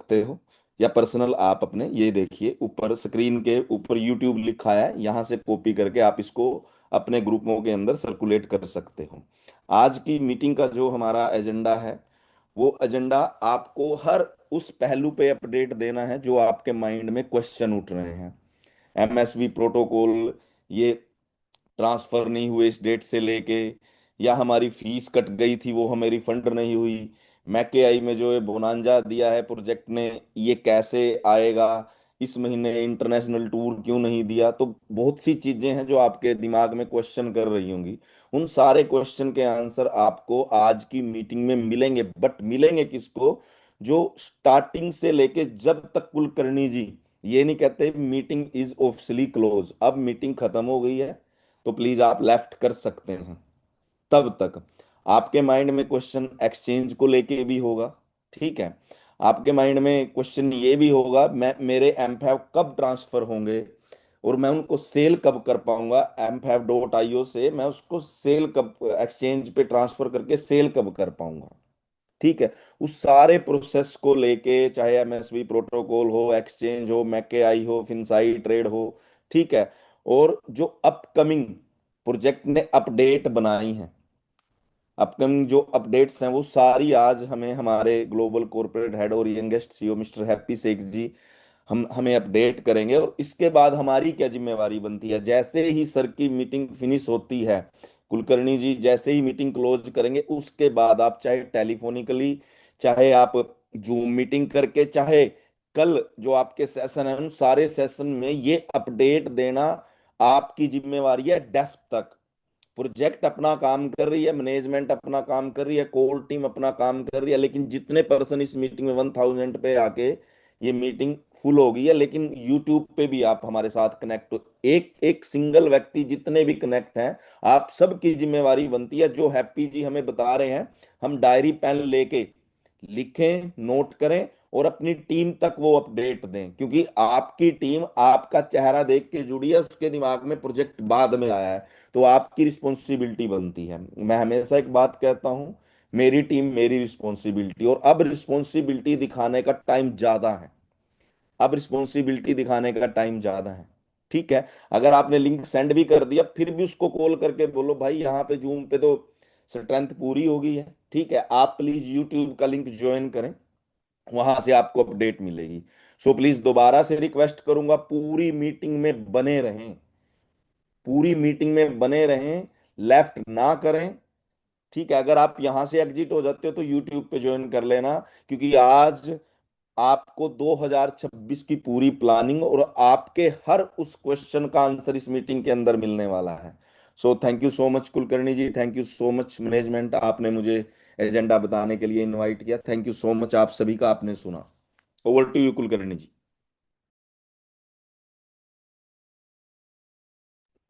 सकते हो, या पर्सनल आप अपने, ये देखिए ऊपर स्क्रीन के ऊपर यूट्यूब लिखा है, यहाँ से कॉपी करके आप इसको अपने ग्रुपों के अंदर सर्कुलेट कर सकते हो। आज की मीटिंग का जो हमारा एजेंडा है, वो एजेंडा आपको हर उस पहलू पे अपडेट देना है जो आपके माइंड में क्वेश्चन उठ रहे हैं। एमएसवी प्रोटोकॉल, ये ट्रांसफर नहीं हुए इस डेट से लेके, या हमारी फीस कट गई थी वो हमें रिफंड नहीं हुई, मैकेआई में जो है बोनांजा दिया है प्रोजेक्ट ने, ये कैसे आएगा, इस महीने इंटरनेशनल टूर क्यों नहीं दिया। तो बहुत सी चीजें हैं जो आपके दिमाग में क्वेश्चन कर रही होंगी। उन सारे क्वेश्चन के आंसर आपको आज की मीटिंग में मिलेंगे, बट मिलेंगे किसको? जो स्टार्टिंग से लेके जब तक कुलकर्णी जी ये नहीं कहते मीटिंग इज ऑफिशियली क्लोज, अब मीटिंग खत्म हो गई है तो प्लीज आप लेफ्ट कर सकते हैं, तब तक आपके माइंड में क्वेश्चन एक्सचेंज को लेके भी होगा। ठीक है, आपके माइंड में क्वेश्चन ये भी होगा, मैं मेरे एमफैव कब ट्रांसफर होंगे, और मैं उनको सेल कब कर पाऊंगा, mfab.io से मैं उसको सेल कब, एक्सचेंज पे ट्रांसफर करके सेल कब कर पाऊंगा। ठीक है, उस सारे प्रोसेस को लेके, चाहे एमएसवी प्रोटोकॉल हो, एक्सचेंज हो, मैके हो, फिनसाई ट्रेड हो, ठीक है, और जो अपकमिंग प्रोजेक्ट ने अपडेट बनाई है, अपकमिंग जो अपडेट्स हैं वो सारी आज हमें हमारे ग्लोबल कॉर्पोरेट हेड और youngest CEO mister Happy Shaikh ji हम हमें अपडेट करेंगे। और इसके बाद हमारी क्या जिम्मेवारी बनती है, जैसे ही सर की मीटिंग फिनिश होती है, कुलकर्णी जी जैसे ही मीटिंग क्लोज करेंगे, उसके बाद आप चाहे टेलीफोनिकली, चाहे आप जूम मीटिंग करके, चाहे कल जो आपके सेशन है उन सारे सेशन में ये अपडेट देना आपकी जिम्मेवारी है। डेफ तक प्रोजेक्ट अपना काम कर रही है, मैनेजमेंट अपना काम कर रही है, कोर टीम अपना काम कर रही है, लेकिन जितने पर्सन इस मीटिंग में 1000 पे आके ये मीटिंग फुल हो गई है, लेकिन यूट्यूब पे भी आप हमारे साथ कनेक्ट हो, एक एक सिंगल व्यक्ति जितने भी कनेक्ट हैं, आप सबकी जिम्मेवारी बनती है जो हैप्पी जी हमें बता रहे हैं, हम डायरी पेन लेके लिखें, नोट करें और अपनी टीम तक वो अपडेट दें, क्योंकि आपकी टीम आपका चेहरा देख के जुड़ी है, उसके दिमाग में प्रोजेक्ट बाद में आया है, तो आपकी रिस्पॉन्सिबिलिटी बनती है। मैं हमेशा एक बात कहता हूं, मेरी टीम मेरी रिस्पॉन्सिबिलिटी, और अब रिस्पॉन्सिबिलिटी दिखाने का टाइम ज्यादा है, अब रिस्पॉन्सिबिलिटी दिखाने का टाइम ज्यादा है। ठीक है, अगर आपने लिंक सेंड भी कर दिया फिर भी उसको कॉल करके बोलो भाई यहाँ पे जूम पे तो स्ट्रेंथ पूरी हो गई है, ठीक है, आप प्लीज यूट्यूब का लिंक ज्वाइन करें, वहां से आपको अपडेट मिलेगी। सो प्लीज दोबारा से रिक्वेस्ट करूंगा, पूरी मीटिंग में बने रहें, पूरी मीटिंग में बने रहें, लेफ्ट ना करें। ठीक है, अगर आप यहां से एग्जिट हो जाते हो तो यूट्यूब पे ज्वाइन कर लेना, क्योंकि आज आपको 2026 की पूरी प्लानिंग और आपके हर उस क्वेश्चन का आंसर इस मीटिंग के अंदर मिलने वाला है। So thank you so much Kulkarni ji, thank you so much management, आपने मुझे एजेंडा बताने के लिए इनवाइट किया, थैंक यू सो मच, आप सभी का आपने सुना। Over to you Kulkarni ji.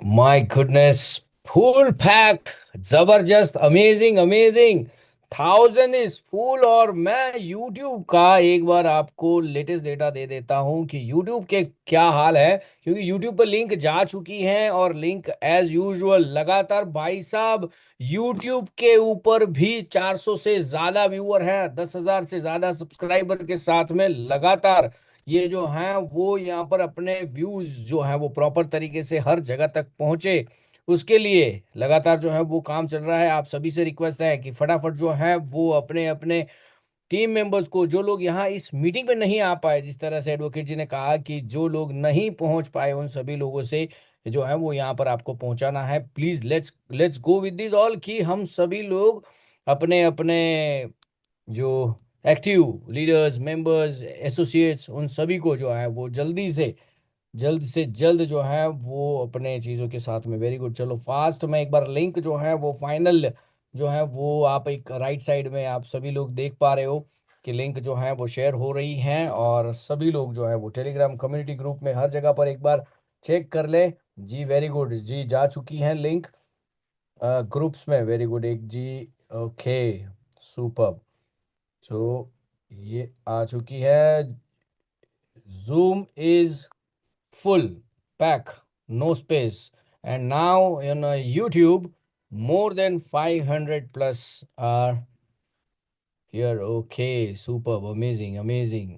My goodness, full packed, जबरदस्त, अमेजिंग अमेजिंग। 1000 is full. और मैं YouTube का एक बार आपको लेटेस्ट डेटा दे देता हूं कि YouTube के क्या हाल है, क्योंकि YouTube पर लिंक जा चुकी हैं और लिंक एज यूजुअल लगातार भाई साहब YouTube के ऊपर भी 400 से ज्यादा व्यूअर हैं, 10,000 से ज्यादा सब्सक्राइबर के साथ में लगातार ये जो हैं वो यहाँ पर अपने व्यूज जो है वो प्रॉपर तरीके से हर जगह तक पहुंचे, उसके लिए लगातार जो है वो काम चल रहा है। आप सभी से रिक्वेस्ट है कि फटाफट जो है वो अपने अपने टीम मेंबर्स को, जो लोग यहाँ इस मीटिंग में नहीं आ पाए, जिस तरह से एडवोकेट जी ने कहा कि जो लोग नहीं पहुंच पाए उन सभी लोगों से जो है वो यहाँ पर आपको पहुंचाना है। Please let's let's go with this all, कि हम सभी लोग अपने अपने जो एक्टिव लीडर्स, मेंबर्स, एसोसिएट्स, उन सभी को जो है वो जल्द से जल्द जो है वो अपने चीज़ों के साथ में। वेरी गुड, चलो फास्ट में एक बार लिंक जो है वो फाइनल जो है वो आप एक राइट साइड में आप सभी लोग देख पा रहे हो कि लिंक जो है वो शेयर हो रही हैं, और सभी लोग जो है वो टेलीग्राम कम्युनिटी ग्रुप में हर जगह पर एक बार चेक कर ले। जी वेरी गुड जी, जा चुकी हैं लिंक ग्रुप्स में। वेरी गुड एक जी, ओके, सुपर। सो ये आ चुकी है। Zoom is full, pack, no space. And now on YouTube, more than 500 plus are here. Okay, superb, amazing, amazing.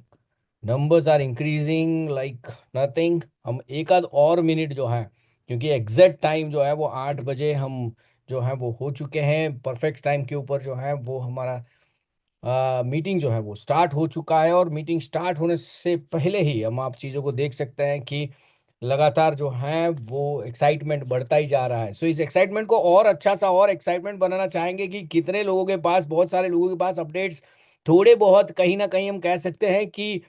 Numbers are increasing like nothing. हम एक आध और मिनट जो है, क्योंकि एग्जैक्ट टाइम जो है वो 8 बजे हम जो है वो हो चुके हैं, परफेक्ट टाइम के ऊपर जो है वो हमारा मीटिंग जो है वो स्टार्ट हो चुका है। और मीटिंग स्टार्ट होने से पहले ही हम आप चीज़ों को देख सकते हैं कि लगातार जो है वो एक्साइटमेंट बढ़ता ही जा रहा है। सो इस एक्साइटमेंट को और अच्छा सा और एक्साइटमेंट बनाना चाहेंगे कि कितने लोगों के पास, बहुत सारे लोगों के पास अपडेट्स थोड़े बहुत कहीं ना कहीं हम कह सकते हैं कि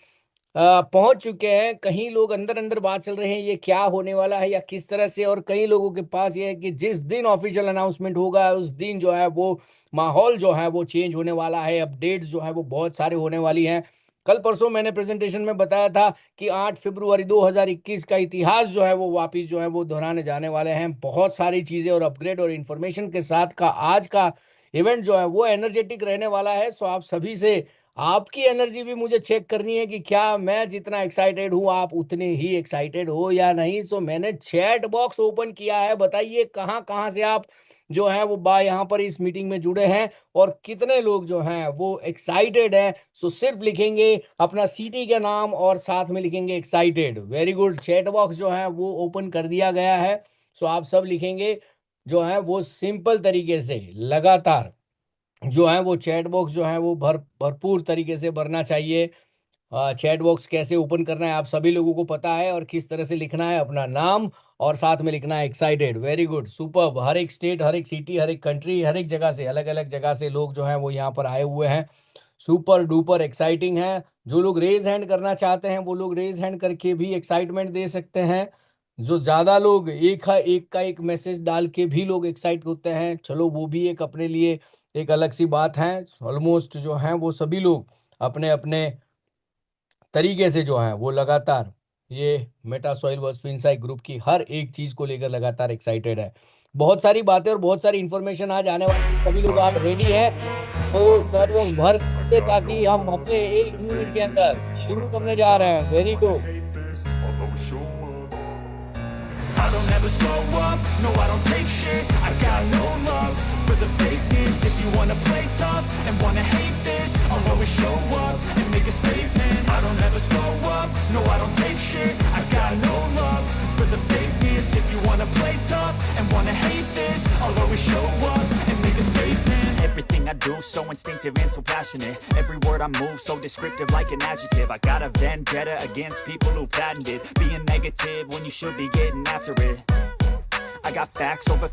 पहुंच चुके हैं। कहीं लोग अंदर अंदर बात चल रहे हैं ये क्या होने वाला है या किस तरह से, और कई लोगों के पास ये है कि जिस दिन ऑफिशियल अनाउंसमेंट होगा उस दिन जो है वो माहौल जो है वो चेंज होने वाला है। अपडेट्स जो है वो बहुत सारे होने वाली हैं। कल परसों मैंने प्रेजेंटेशन में बताया था कि 8 फरवरी 2021 का इतिहास जो है वो वापस जो है वो दोहराने जाने वाले हैं। बहुत सारी चीजें और अपग्रेड और इन्फॉर्मेशन के साथ का आज का इवेंट जो है वो एनर्जेटिक रहने वाला है। सो आप सभी से आपकी एनर्जी भी मुझे चेक करनी है कि क्या मैं जितना एक्साइटेड हूं आप उतने ही एक्साइटेड हो या नहीं। सो मैंने चैट बॉक्स ओपन किया है, बताइए कहाँ कहाँ से आप जो है वो बा यहाँ पर इस मीटिंग में जुड़े हैं और कितने लोग जो हैं वो एक्साइटेड हैं। सो सिर्फ लिखेंगे अपना सिटी का नाम और साथ में लिखेंगे excited. Very good, chat box जो है वो ओपन कर दिया गया है। सो आप सब लिखेंगे जो है वो सिंपल तरीके से लगातार जो है वो चैट बॉक्स जो है वो भरपूर तरीके से भरना चाहिए। चैट बॉक्स कैसे ओपन करना है आप सभी लोगों को पता है, और किस तरह से लिखना है अपना नाम और साथ में लिखना है एक्साइटेड। Very good, superb. हर एक स्टेट, हर एक सिटी, हर एक कंट्री, हर एक जगह से, अलग अलग जगह से लोग जो हैं वो यहाँ पर आए हुए हैं। सुपर डुपर एक्साइटिंग है। जो लोग रेज हैंड करना चाहते हैं वो लोग रेज हैंड करके भी एक्साइटमेंट दे सकते हैं। जो ज्यादा लोग एक का एक मैसेज डाल के भी लोग एक्साइट होते हैं, चलो वो भी एक अपने लिए एक अलग सी बात है। ऑलमोस्ट जो है वो सभी लोग अपने अपने तरीके से जो है वो लगातार ये मेटा सॉइल वर्स फिनसाई ग्रुप की हर एक चीज को लेकर लगातार एक्साइटेड है। बहुत सारी बातें और बहुत सारी इंफॉर्मेशन आज आने वाली है। सभी लोग आप रेडी है तो सर वो भर दे ताकि हम अपने 1 मिनट के अंदर शुरू करने जा रहे हैं। Very good. I don't ever slow up, no I don't take shit. I got no love for the fakeness. If you wanna play tough and wanna hate this, I'll always show up and make a statement. I don't ever slow up, no I don't take shit. I got no love for the fakeness. If you wanna play tough and wanna hate this, I'll always show up and make a statement. Everything I do so instinctive and so passionate. Every word I move so descriptive like an adjective. I got a vendetta against people who patented being negative when you should be getting after it. I got facts over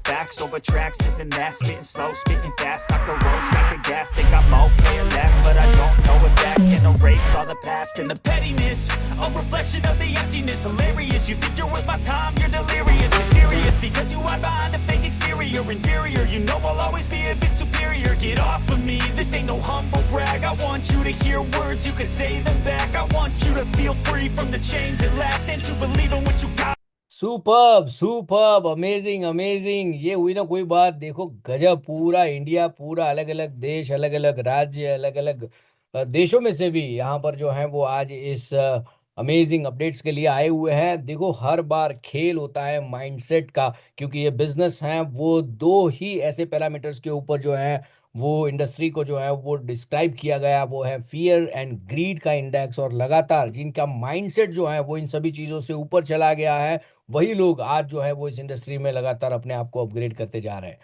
tracks, this and that. Spitting slow, spitting fast, got the roast, got the gas. Think I'm okay at last, but I don't know if that can erase all the past. And the pettiness, a reflection of the emptiness. Hilarious, you think you're worth my time, you're delirious. Mysterious, because you hide behind a fake exterior. Inferior, you know I'll always be a bit superior. Get off of me, this ain't no humble brag. I want you to hear words, you can say them back. I want you to feel free from the chains at last, and to believe in what you got. Superb superb, amazing amazing. ये हुई ना कोई बात, देखो गजब। पूरा India, पूरा अलग अलग देश, अलग अलग राज्य, अलग अलग देशों में से भी यहाँ पर जो है वो आज इस अमेजिंग अपडेट्स के लिए आए हुए हैं। देखो हर बार खेल होता है माइंडसेट का, क्योंकि ये बिजनेस है वो दो ही ऐसे पैरामीटर्स के ऊपर जो है वो इंडस्ट्री को जो है वो डिस्क्राइब किया गया, वो है फियर एंड ग्रीड का इंडेक्स। और लगातार जिनका माइंडसेट जो है वो इन सभी चीजों से ऊपर चला गया है वही लोग आज जो है वो इस इंडस्ट्री में लगातार अपने आप को अपग्रेड करते जा रहे हैं।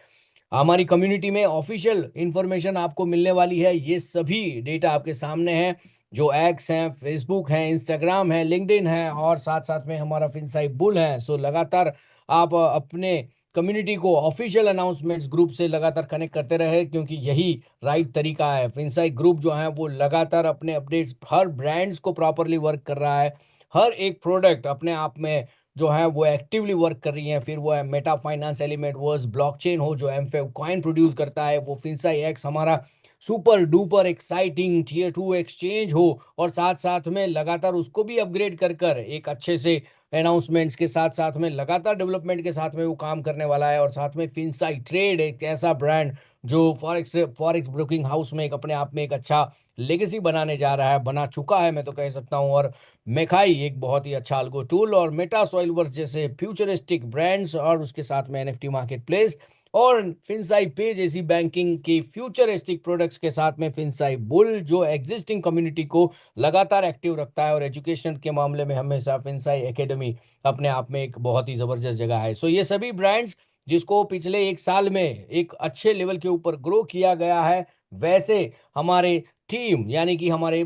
हमारी कम्युनिटी में ऑफिशियल इंफॉर्मेशन आपको मिलने वाली है। ये सभी डेटा आपके सामने है, जो एक्स हैं, फेसबुक है, इंस्टाग्राम है, लिंक्डइन है और साथ साथ में हमारा फिनसाई बुल है। सो लगातार आप अपने कम्युनिटी को ऑफिशियल अनाउंसमेंट्स ग्रुप से लगातार कनेक्ट करते रहे, क्योंकि यही राइट तरीका है। फिनसाई ग्रुप जो है वो लगातार अपने अपडेट्स, हर ब्रांड्स को प्रॉपरली वर्क कर रहा है। हर एक प्रोडक्ट अपने आप में जो है वो एक्टिवली वर्क कर रही हैं। फिर वो है meta finance, element verse, blockchain हो जो एमफेव कॉइन प्रोड्यूस करता है, वो फिनसाई एक्स हमारा super duper exciting tier 2 exchange हो, और साथ साथ में लगातार उसको भी अपग्रेड कर कर एक अच्छे से अनाउंसमेंट्स के साथ साथ में लगातार डेवलपमेंट के साथ में वो काम करने वाला है। और साथ में फिनसाई ट्रेड, एक ऐसा ब्रांड जो फॉरेक्स फॉरेक्स ब्रोकिंग हाउस में एक अपने आप में एक अच्छा लेगेसी बनाने जा रहा है, बना चुका है मैं तो कह सकता हूँ। और मेकाई एक बहुत ही अच्छा अल्गो टूल, और मेटा सॉइलवर्स जैसे फ्यूचरिस्टिक ब्रांड्स, और उसके साथ में एनएफटी मार्केट प्लेस और फिनसाई पे जैसी बैंकिंग की फ्यूचरिस्टिक प्रोडक्ट्स के साथ में फिनसाई बुल जो एग्जिस्टिंग कम्युनिटी को लगातार एक्टिव रखता है, और एजुकेशन के मामले में हमेशा फिनसाई एकेडमी अपने आप में एक बहुत ही जबरदस्त जगह है। सो ये सभी ब्रांड्स जिसको पिछले एक साल में एक अच्छे लेवल के ऊपर ग्रो किया गया है, वैसे हमारे टीम यानी कि हमारे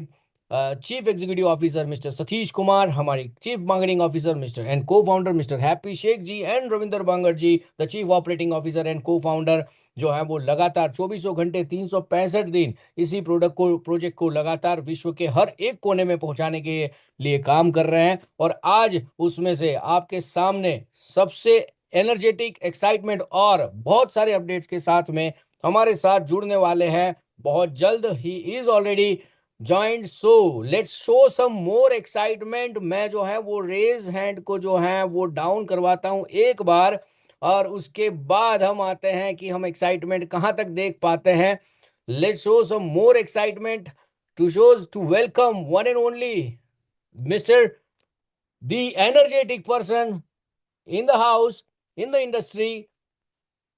chief executive officer mister Satish Kumar, हमारे chief marketing officer mister and co founder mister Happy Shaikh ji, and Ravinder Bangar ji the chief operating officer and co founder, जो है वो लगातार 24 घंटे 365 दिन इसी प्रोजेक्ट को लगातार विश्व के हर एक कोने में पहुंचाने के लिए काम कर रहे हैं। और आज उसमें से आपके सामने सबसे एनर्जेटिक, एक्साइटमेंट और बहुत सारे अपडेट्स के साथ में हमारे साथ जुड़ने वाले हैं बहुत जल्द। ही is already joint, so let's show some more excitement. मैं जो है वो रेज हैंड को जो है वो डाउन करवाता हूं एक बार, और उसके बाद हम आते हैं कि हम एक्साइटमेंट कहां तक देख पाते हैं। Let's show some more excitement to welcome one and only mister the energetic person in the house, in the industry.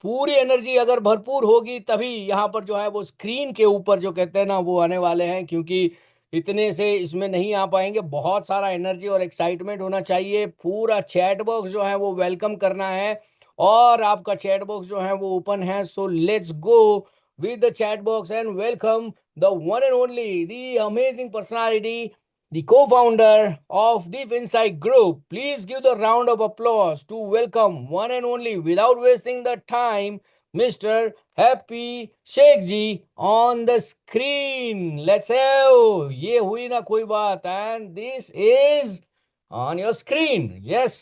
पूरी एनर्जी अगर भरपूर होगी तभी यहाँ पर जो है वो स्क्रीन के ऊपर जो कहते हैं ना वो आने वाले हैं, क्योंकि इतने से इसमें नहीं आ पाएंगे। बहुत सारा एनर्जी और एक्साइटमेंट होना चाहिए। पूरा चैट बॉक्स जो है वो वेलकम करना है, और आपका चैट बॉक्स जो है वो ओपन है। So let's go with the chat box and welcome the one and only the amazing personality, the co-founder of the Finsight Group. Please give the round of applause to welcome one and only, without wasting the time, Mr. Happy Sheikh Ji on the screen. Let's have, ये हुई ना कोई बात, and this is on your screen. Yes,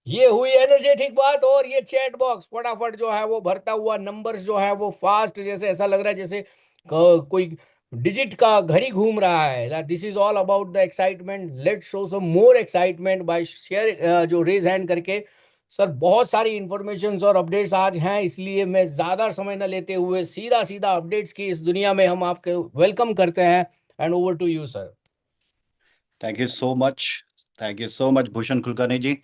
ये हुई energetic बात। और ये चैट बॉक्स फटाफट जो है वो भरता हुआ, नंबर्स जो है वो फास्ट, जैसे ऐसा लग रहा है जैसे कोई डिजिट का घड़ी घूम रहा है। This is all about the excitement. Let's show some more excitement by share जो रेज हैंड करके। सर बहुत सारी इंफॉर्मेशन और अपडेट्स आज हैं, इसलिए मैं ज्यादा समय न लेते हुए सीधा सीधा अपडेट्स की इस दुनिया में हम आपके वेलकम करते हैं। And over to you sir. Thank you so much Bhushan Kulkarni ji,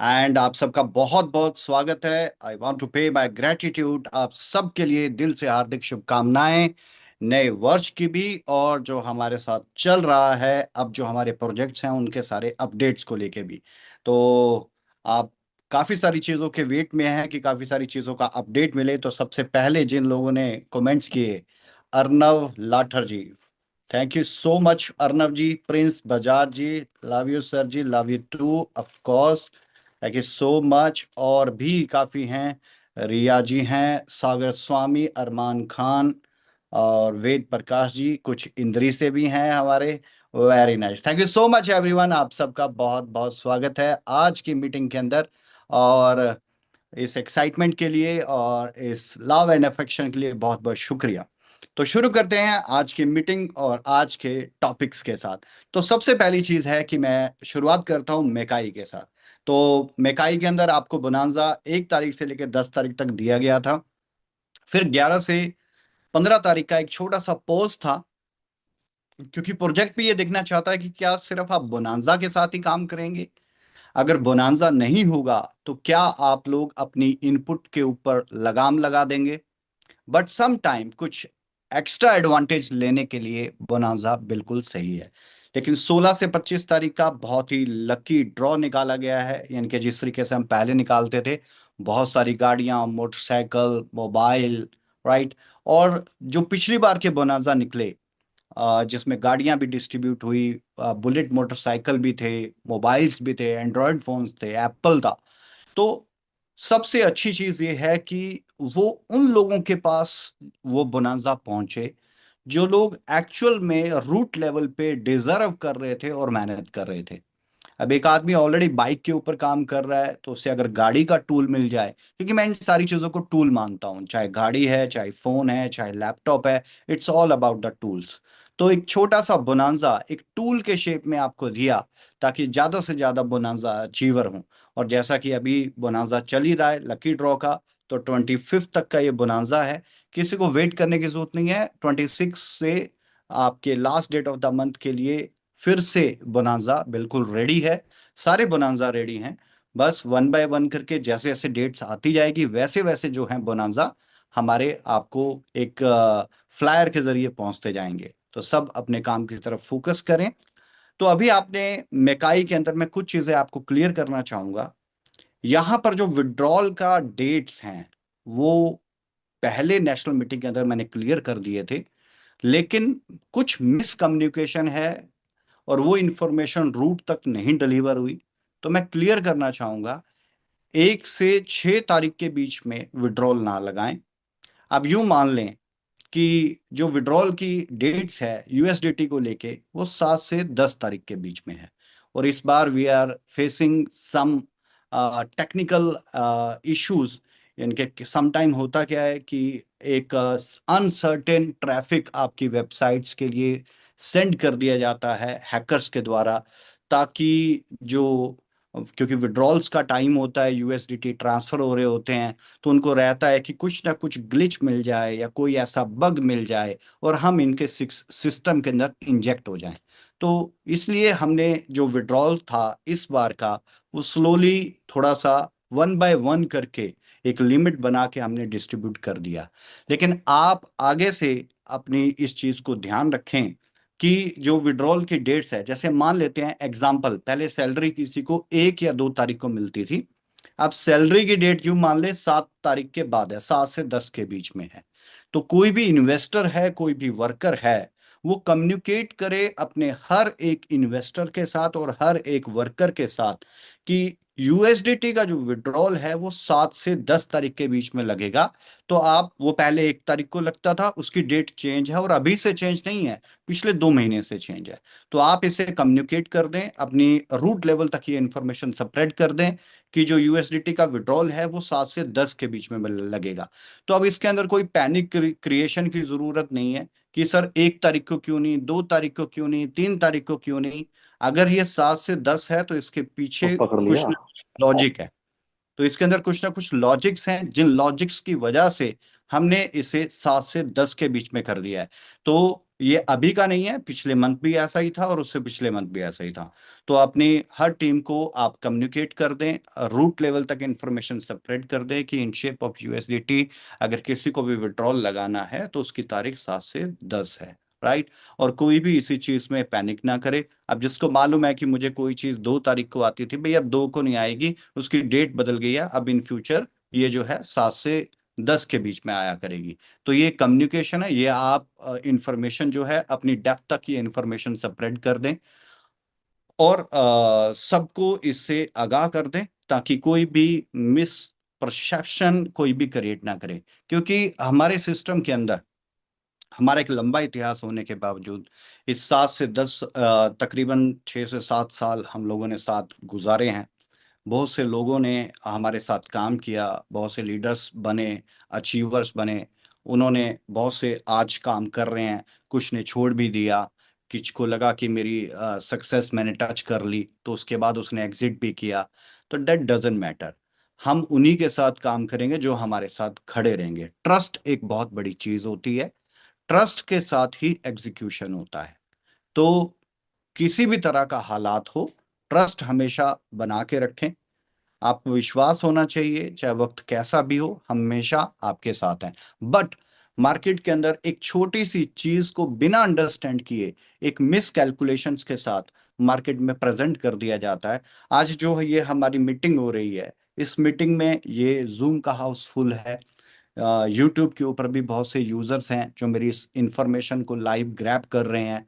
and आप सबका बहुत बहुत स्वागत है। I want to pay my gratitude आप सबके लिए, दिल से हार्दिक शुभकामनाएं नए वर्ष की भी, और जो हमारे साथ चल रहा है अब जो हमारे प्रोजेक्ट्स हैं उनके सारे अपडेट्स को लेके भी। तो आप काफी सारी चीजों के वेट में हैं कि काफी सारी चीजों का अपडेट मिले। तो सबसे पहले जिन लोगों ने कमेंट्स किए, Arnav Lathar ji, thank you so much Arnav ji. Prince Bajaj ji, love you sir ji, love you too of course, thank you so much. और भी काफी हैं, रिया जी हैं, सागर स्वामी, अरमान खान और वेद प्रकाश जी, कुछ इंद्री से भी हैं हमारे। Very nice, thank you so much everyone. आप सबका बहुत बहुत स्वागत है आज की मीटिंग के अंदर, और इस एक्साइटमेंट के लिए और इस लव एंड अफेक्शन के लिए बहुत बहुत शुक्रिया। तो शुरू करते हैं आज की मीटिंग और आज के टॉपिक्स के साथ। तो सबसे पहली चीज है कि मैं शुरुआत करता हूं मेकाई के साथ। तो मेकाई के अंदर आपको बोनांजा 1 तारीख से लेकर 10 तारीख तक दिया गया था। फिर 11 से 15 तारीख का एक छोटा सा पोस्ट था, क्योंकि प्रोजेक्ट भी ये देखना चाहता है कि क्या सिर्फ आप बोनांजा के साथ ही काम करेंगे। अगर बोनांजा नहीं होगा तो क्या आप लोग अपनी इनपुट के ऊपर लगाम लगा देंगे। बट सम टाइम कुछ एक्स्ट्रा एडवांटेज लेने के लिए बोनांजा बिल्कुल सही है। लेकिन 16 से 25 तारीख का बहुत ही लकी ड्रॉ निकाला गया है, यानी कि जिस तरीके से हम पहले निकालते थे, बहुत सारी गाड़ियां, मोटरसाइकिल, मोबाइल, राइट। और जो पिछली बार के बोनांजा निकले जिसमें गाड़ियां भी डिस्ट्रीब्यूट हुई, बुलेट मोटरसाइकिल भी थे, मोबाइल्स भी थे, एंड्रॉयड फोन्स थे, एप्पल था। तो सबसे अच्छी चीज ये है कि वो उन लोगों के पास वो बोनांजा पहुंचे जो लोग एक्चुअल में रूट लेवल पे डिजर्व कर रहे थे और मेहनत कर रहे थे। अब एक आदमी ऑलरेडी बाइक के ऊपर काम कर रहा है, तो उसे अगर गाड़ी का टूल मिल जाए, क्योंकि मैं इन सारी चीजों को टूल मानता हूं, चाहे गाड़ी है, चाहे फोन है, चाहे लैपटॉप है, it's all about the tools. तो एक छोटा सा बोनांजा एक टूल के शेप में आपको दिया ताकि ज्यादा से ज्यादा बोनांजा अचीवर हों। और जैसा कि अभी बोनांजा चल ही रहा है लकी ड्रॉ का, तो 25 तक का ये बोनांजा है। किसी को वेट करने की जरूरत नहीं है। 26 से आपके last date of the month के लिए फिर से बोनांजा बिल्कुल रेडी है, सारे बोनांजा रेडी हैं। बस 1 बाय 1 करके जैसे जैसे डेट्स आती जाएगी वैसे वैसे जो है बोनांजा हमारे आपको एक फ्लायर के जरिए पहुंचते जाएंगे। तो सब अपने काम की तरफ फोकस करें। तो अभी आपने मेकाई के अंदर मैं कुछ चीजें आपको क्लियर करना चाहूंगा। यहाँ पर जो विड्रॉल का डेट्स हैं वो पहले नेशनल मीटिंग के अंदर मैंने क्लियर कर दिए थे, लेकिन कुछ मिसकम्युनिकेशन है और वो इंफॉर्मेशन रूट तक नहीं डिलीवर हुई। तो मैं क्लियर करना चाहूंगा, 1 से 6 तारीख के बीच में विड्रॉल ना लगाएं। अब यूं मान लें कि जो विड्रॉल की डेट्स है यूएसडीटी को लेके वो 7 से 10 तारीख के बीच में है। और इस बार we are facing some technical issues. यानी कि सम टाइम होता क्या है कि एक अनसर्टेन ट्रैफिक आपकी वेबसाइट्स के लिए सेंड कर दिया जाता है हैकर्स के द्वारा, ताकि जो क्योंकि विड्रॉल्स का टाइम होता है, यूएसडीटी ट्रांसफर हो रहे होते हैं, तो उनको रहता है कि कुछ ना कुछ ग्लिच मिल जाए या कोई ऐसा बग मिल जाए और हम इनके सिस्टम के अंदर इंजेक्ट हो जाएं। तो इसलिए हमने जो विड्रॉल था इस बार का वो स्लोली थोड़ा सा 1 बाय 1 करके एक लिमिट बना के हमने डिस्ट्रीब्यूट कर दिया। लेकिन आप आगे से अपनी इस चीज को ध्यान रखें कि जो विड्रॉल की डेट्स है, जैसे मान लेते हैं एग्जांपल, पहले सैलरी किसी को 1 या 2 तारीख को मिलती थी। अब सैलरी की डेट यूं मान ले 7 तारीख के बाद है, 7 से 10 के बीच में है। तो कोई भी इन्वेस्टर है, कोई भी वर्कर है, वो कम्युनिकेट करे अपने हर एक इन्वेस्टर के साथ और हर एक वर्कर के साथ कि यूएसडीटी का जो विड्रॉल है वो 7 से 10 तारीख के बीच में लगेगा। तो आप, वो पहले 1 तारीख को लगता था, उसकी डेट चेंज है और अभी से चेंज नहीं है, पिछले 2 महीने से चेंज है। तो आप इसे कम्युनिकेट कर दें, अपनी रूट लेवल तक ये इंफॉर्मेशन स्प्रेड कर दें कि जो यूएसडीटी का विड्रॉल है वो 7 से 10 के बीच में लगेगा। तो अब इसके अंदर कोई पैनिक क्रिएशन की जरूरत नहीं है कि सर 1 तारीख को क्यों नहीं, 2 तारीख को क्यों नहीं, 3 तारीख को क्यों नहीं। अगर ये 7 से 10 है तो इसके तो पीछे पकड़ कुछ लिया। ना लॉजिक है। तो इसके अंदर कुछ ना कुछ लॉजिक्स हैं, जिन लॉजिक्स की वजह से हमने इसे 7 से 10 के बीच में कर दिया है। तो ये अभी का नहीं है, पिछले मंथ भी ऐसा ही था और उससे पिछले मंथ भी ऐसा ही था। तो अपनी हर टीम को आप कम्युनिकेट कर दें, रूट लेवल तक इंफॉर्मेशन स्प्रेड कर दें कि इन शेप ऑफ यूएसडीटी अगर किसी को भी विड्रॉल लगाना है तो उसकी तारीख 7 से 10 है, राइट। और कोई भी इसी चीज में पैनिक ना करे। अब जिसको मालूम है कि मुझे कोई चीज 2 तारीख को आती थी, भाई अब 2 को नहीं आएगी, उसकी डेट बदल गई है, अब इन फ्यूचर ये जो है 7 से 10 के बीच में आया करेगी। तो ये कम्युनिकेशन है, ये आप इंफॉर्मेशन जो है अपनी डेप्थ तक ये इंफॉर्मेशन स्प्रेड कर दें और सबको इससे आगाह कर दें ताकि कोई भी मिस परसेप्शन कोई भी क्रिएट ना करे। क्योंकि हमारे सिस्टम के अंदर हमारा एक लंबा इतिहास होने के बावजूद इस 7 से 10 तकरीबन 6 से 7 साल हम लोगों ने साथ गुजारे हैं। बहुत से लोगों ने हमारे साथ काम किया, बहुत से लीडर्स बने, अचीवर्स बने, उन्होंने बहुत से आज काम कर रहे हैं, कुछ ने छोड़ भी दिया, किसी को लगा कि मेरी सक्सेस मैंने टच कर ली तो उसके बाद उसने एग्जिट भी किया। तो दैट डजंट मैटर, हम उन्हीं के साथ काम करेंगे जो हमारे साथ खड़े रहेंगे। ट्रस्ट एक बहुत बड़ी चीज होती है, ट्रस्ट के साथ ही एग्जीक्यूशन होता है। तो किसी भी तरह का हालात हो, ट्रस्ट हमेशा बना के रखें। आपको विश्वास होना चाहिए, चाहे वक्त कैसा भी हो, हमेशा आपके साथ हैं। बट मार्केट के अंदर एक छोटी सी चीज को बिना अंडरस्टैंड किए एक मिस कैलकुलेशंस के साथ मार्केट में प्रेजेंट कर दिया जाता है। आज जो है ये हमारी मीटिंग हो रही है, इस मीटिंग में ये जूम का हाउस फुल है। यूट्यूब के ऊपर भी बहुत से यूजर्स हैं जो मेरी इस इंफॉर्मेशन को लाइव ग्रैब कर रहे हैं।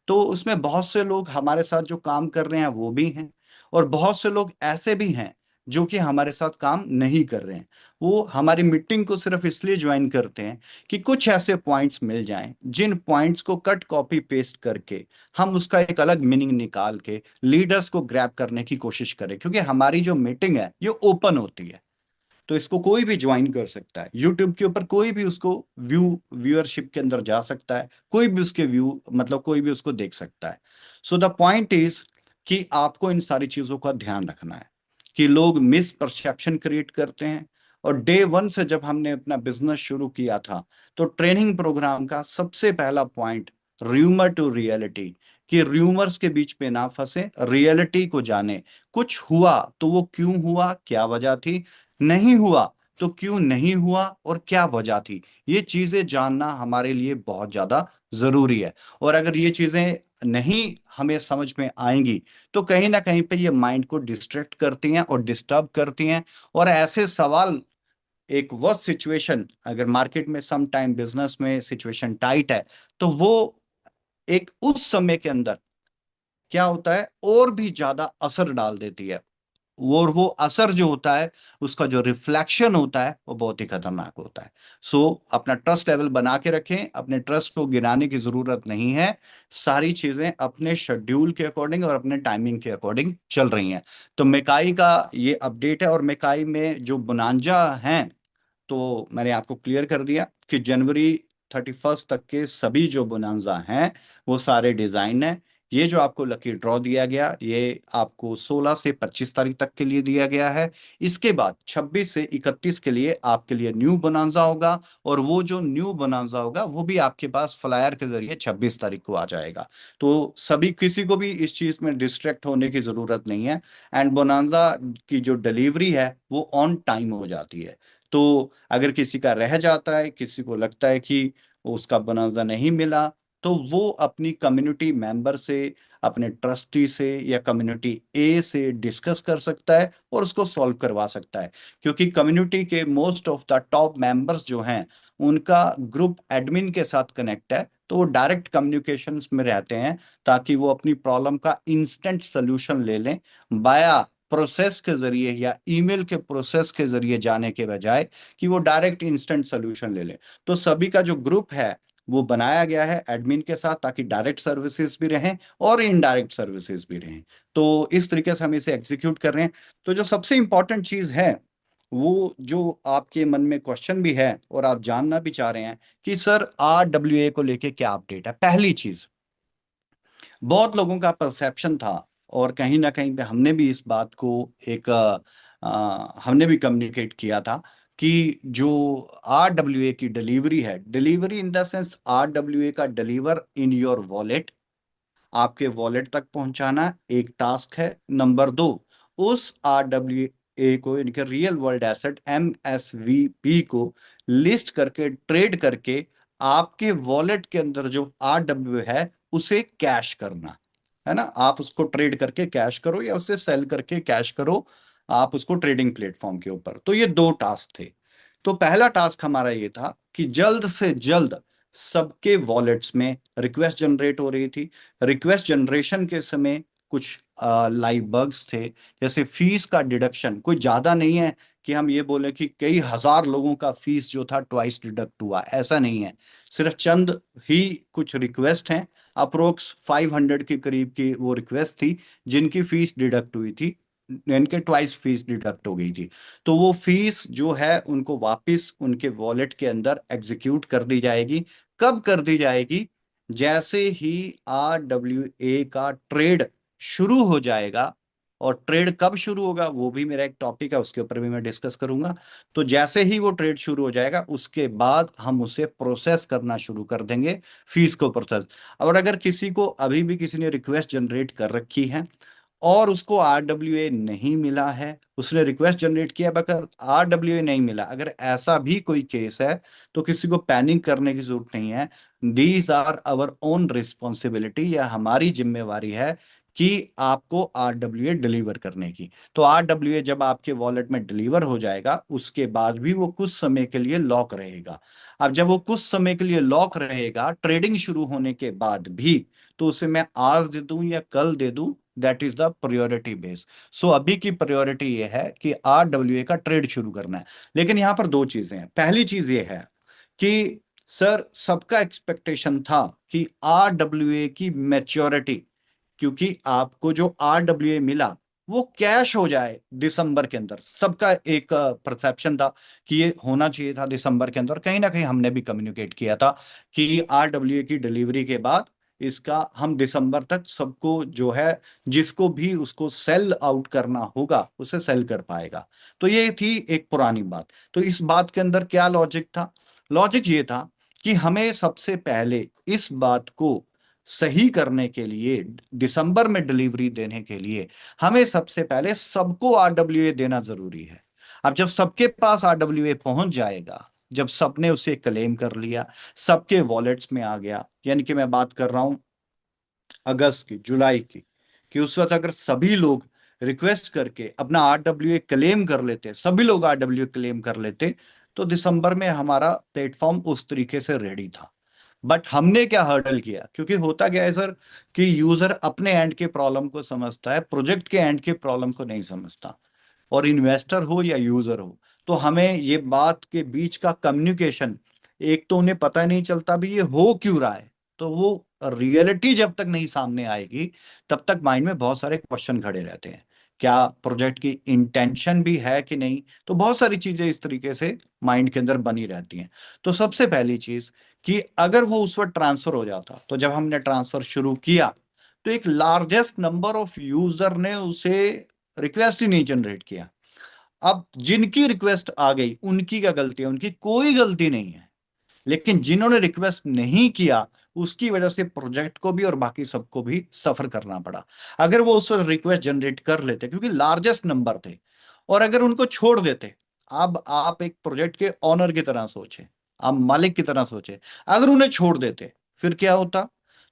तो उसमें बहुत से लोग हमारे साथ जो काम कर रहे हैं वो भी हैं, और बहुत से लोग ऐसे भी हैं जो कि हमारे साथ काम नहीं कर रहे हैं। वो हमारी मीटिंग को सिर्फ इसलिए ज्वाइन करते हैं कि कुछ ऐसे पॉइंट्स मिल जाएं जिन पॉइंट्स को कट कॉपी पेस्ट करके हम उसका एक अलग मीनिंग निकाल के लीडर्स को ग्रैब करने की कोशिश करें। क्योंकि हमारी जो मीटिंग है ये ओपन होती है, तो इसको कोई भी ज्वाइन कर सकता है। यूट्यूब के ऊपर कोई भी उसको व्यूअरशिप के अंदर जा सकता है, कोई भी उसके व्यू मतलब कोई भी उसको देख सकता है। सो द पॉइंट इज कि आपको इन सारी चीजों का ध्यान रखना है कि लोग मिस परसेप्शन क्रिएट करते हैं। और डे 1 से जब हमने अपना बिजनेस शुरू किया था तो ट्रेनिंग प्रोग्राम का सबसे पहला पॉइंट र्यूमर टू रियलिटी, कि र्यूमर्स के बीच में ना फंसे, रियलिटी को जाने। कुछ हुआ तो वो क्यों हुआ, क्या वजह थी, नहीं हुआ तो क्यों नहीं हुआ और क्या वजह थी। ये चीजें जानना हमारे लिए बहुत ज्यादा जरूरी है। और अगर ये चीजें नहीं हमें समझ में आएंगी तो कहीं ना कहीं पे ये माइंड को डिस्ट्रैक्ट करती हैं और डिस्टर्ब करती हैं। और ऐसे सवाल, एक वो सिचुएशन, अगर मार्केट में सम टाइम बिजनेस में सिचुएशन टाइट है तो वो एक उस समय के अंदर क्या होता है और भी ज्यादा असर डाल देती है। और वो असर जो होता है, उसका जो रिफ्लेक्शन होता है वो बहुत ही खतरनाक होता है। सो अपना ट्रस्ट लेवल बना के रखें, अपने ट्रस्ट को गिराने की जरूरत नहीं है। सारी चीजें अपने शेड्यूल के अकॉर्डिंग और अपने टाइमिंग के अकॉर्डिंग चल रही हैं। तो मेकाई का ये अपडेट है। और मेकाई में जो बोनांजा हैं, तो मैंने आपको क्लियर कर दिया कि जनवरी 31 तक के सभी जो बोनांजा हैं वो सारे डिजाइन है। ये जो आपको लकी ड्रॉ दिया गया, ये आपको 16 से 25 तारीख तक के लिए दिया गया है। इसके बाद 26 से 31 के लिए आपके लिए न्यू बोनांजा होगा। और वो जो न्यू बोनांजा होगा वो भी आपके पास फ्लायर के जरिए 26 तारीख को आ जाएगा। तो सभी, किसी को भी इस चीज में डिस्ट्रैक्ट होने की जरूरत नहीं है। एंड बोनांजा की जो डिलीवरी है वो ऑन टाइम हो जाती है। तो अगर किसी का रह जाता है, किसी को लगता है कि उसका बोनांजा नहीं मिला, तो वो अपनी कम्युनिटी मेंबर से, अपने ट्रस्टी से या कम्युनिटी ए से डिस्कस कर सकता है और उसको सॉल्व करवा सकता है। क्योंकि कम्युनिटी के most of the top members जो हैं उनका ग्रुप एडमिन के साथ कनेक्ट है, तो वो डायरेक्ट कम्युनिकेशंस में रहते हैं ताकि वो अपनी प्रॉब्लम का इंस्टेंट सोल्यूशन ले लें, बाया प्रोसेस के जरिए या ईमेल के प्रोसेस के जरिए जाने के बजाय कि वो डायरेक्ट इंस्टेंट सोल्यूशन ले लें। तो सभी का जो ग्रुप है वो बनाया गया है एडमिन के साथ, ताकि डायरेक्ट सर्विसेज भी रहें और इनडायरेक्ट सर्विसेज भी रहें। तो इस तरीके से हम इसे एग्जीक्यूट कर रहे हैं। तो जो सबसे इंपॉर्टेंट चीज है, वो जो आपके मन में क्वेश्चन भी है और आप जानना भी चाह रहे हैं कि सर RWA को लेके क्या अपडेट है। पहली चीज, बहुत लोगों का परसेप्शन था और कहीं ना कहीं पे हमने भी इस बात को एक हमने भी कम्युनिकेट किया था कि जो RWA की डिलीवरी है, delivery in the sense RWA का डिलीवर इन योर वॉलेट, आपके वॉलेट तक पहुंचाना एक टास्क है। नंबर 2, उस RWA को, इनके रियल वर्ल्ड एसेट MSVP को लिस्ट करके, ट्रेड करके आपके वॉलेट के अंदर जो RWA है उसे कैश करना है ना। आप उसको ट्रेड करके कैश करो या उसे सेल करके कैश करो, आप उसको ट्रेडिंग प्लेटफॉर्म के ऊपर। तो ये 2 टास्क थे। तो पहला टास्क हमारा ये था कि जल्द से जल्द सबके वॉलेट्स में रिक्वेस्ट जनरेट हो रही थी। रिक्वेस्ट जनरेशन के समय कुछ लाइव बग्स थे, जैसे फीस का डिडक्शन कोई ज्यादा नहीं है कि हम ये बोले कि कई हजार लोगों का फीस जो था ट्वाइस डिडक्ट हुआ, ऐसा नहीं है। सिर्फ चंद ही कुछ रिक्वेस्ट हैं, अप्रोक्स 500 के करीब की वो रिक्वेस्ट थी जिनकी फीस डिडक्ट हुई थी, इनके ट्वाइस फीस डिडक्ट हो गई थी। तो वो फीस जो है उनको वापस उनके वॉलेट के अंदर एग्जीक्यूट कर दी जाएगी। कब कर दी जाएगी? जैसे ही RWA का ट्रेड शुरू हो जाएगा। और ट्रेड कब शुरू होगा वो भी मेरा एक टॉपिक है, उसके ऊपर भी मैं डिस्कस करूंगा। तो जैसे ही वो ट्रेड शुरू हो जाएगा उसके बाद हम उसे प्रोसेस करना शुरू कर देंगे, फीस को प्रोसेस। और अगर किसी को अभी भी किसी ने रिक्वेस्ट जनरेट कर रखी है और उसको RWA नहीं मिला है, उसने रिक्वेस्ट जनरेट किया बकर RWA नहीं मिला, अगर ऐसा भी कोई केस है तो किसी को पैनिक करने की जरूरत नहीं है। These are our own responsibility, या हमारी जिम्मेवारी है कि आपको RWA डिलीवर करने की। तो RWA जब आपके वॉलेट में डिलीवर हो जाएगा उसके बाद भी वो कुछ समय के लिए लॉक रहेगा। अब जब वो कुछ समय के लिए लॉक रहेगा ट्रेडिंग शुरू होने के बाद भी, तो उसे मैं आज दे दूं या कल दे दूं, that is the priority base. So अभी की प्रायोरिटी ये है कि RWA का ट्रेड शुरू करना है। लेकिन यहां पर 2 चीजें हैं। पहली चीज ये है कि सर सबका एक्सपेक्टेशन था कि RWA की मैच्योरिटी, क्योंकि आपको जो RWA मिला वो कैश हो जाए दिसंबर के अंदर, सबका एक परसेप्शन था कि ये होना चाहिए था दिसंबर के अंदर। कहीं ना कहीं हमने भी कम्युनिकेट किया था कि RWA की डिलीवरी के बाद इसका हम दिसंबर तक सबको जो है, जिसको भी उसको सेल आउट करना होगा उसे सेल कर पाएगा। तो ये थी एक पुरानी बात। तो इस बात के अंदर क्या लॉजिक था? लॉजिक ये था कि हमें सबसे पहले इस बात को सही करने के लिए, दिसंबर में डिलीवरी देने के लिए हमें सबसे पहले सबको आरडब्ल्यूए देना जरूरी है। अब जब सबके पास आरडब्ल्यूए पहुंच जाएगा, जब सबने उसे क्लेम कर लिया, सबके वॉलेट्स में आ गया, यानी कि मैं बात कर रहा हूं अगस्त की, जुलाई की, कि उस वक्त अगर सभी लोग रिक्वेस्ट करके अपना आरडब्ल्यूए क्लेम कर लेते, सभी लोग आरडब्ल्यूए क्लेम कर लेते, तो दिसंबर में हमारा प्लेटफॉर्म उस तरीके से रेडी था। बट हमने क्या हर्डल किया, क्योंकि होता क्या है सर कि यूजर अपने एंड के प्रॉब्लम को समझता है, प्रोजेक्ट के एंड के प्रॉब्लम को नहीं समझता। और इन्वेस्टर हो या यूजर हो, तो हमें ये बात के बीच का कम्युनिकेशन, एक तो उन्हें पता नहीं चलता भी ये हो क्यों रहा है, तो वो रियलिटी जब तक नहीं सामने आएगी तब तक माइंड में बहुत सारे क्वेश्चन खड़े रहते हैं। क्या प्रोजेक्ट की इंटेंशन भी है कि नहीं, तो बहुत सारी चीजें इस तरीके से माइंड के अंदर बनी रहती हैं। तो सबसे पहली चीज कि अगर वो उस वक्त ट्रांसफर हो जाता, तो जब हमने ट्रांसफर शुरू किया तो एक लार्जेस्ट नंबर ऑफ यूजर ने उसे रिक्वेस्ट ही नहीं जनरेट किया। अब जिनकी रिक्वेस्ट आ गई उनकी क्या गलती है, उनकी कोई गलती नहीं है, लेकिन जिन्होंने रिक्वेस्ट नहीं किया उसकी वजह से प्रोजेक्ट को भी और बाकी सबको भी सफर करना पड़ा। अगर वो उस वक्त रिक्वेस्ट जनरेट कर लेते, क्योंकि लार्जेस्ट नंबर थे, और अगर उनको छोड़ देते, अब आप एक प्रोजेक्ट के ऑनर की तरह सोचे, आप मालिक की तरह सोचे, अगर उन्हें छोड़ देते फिर क्या होता।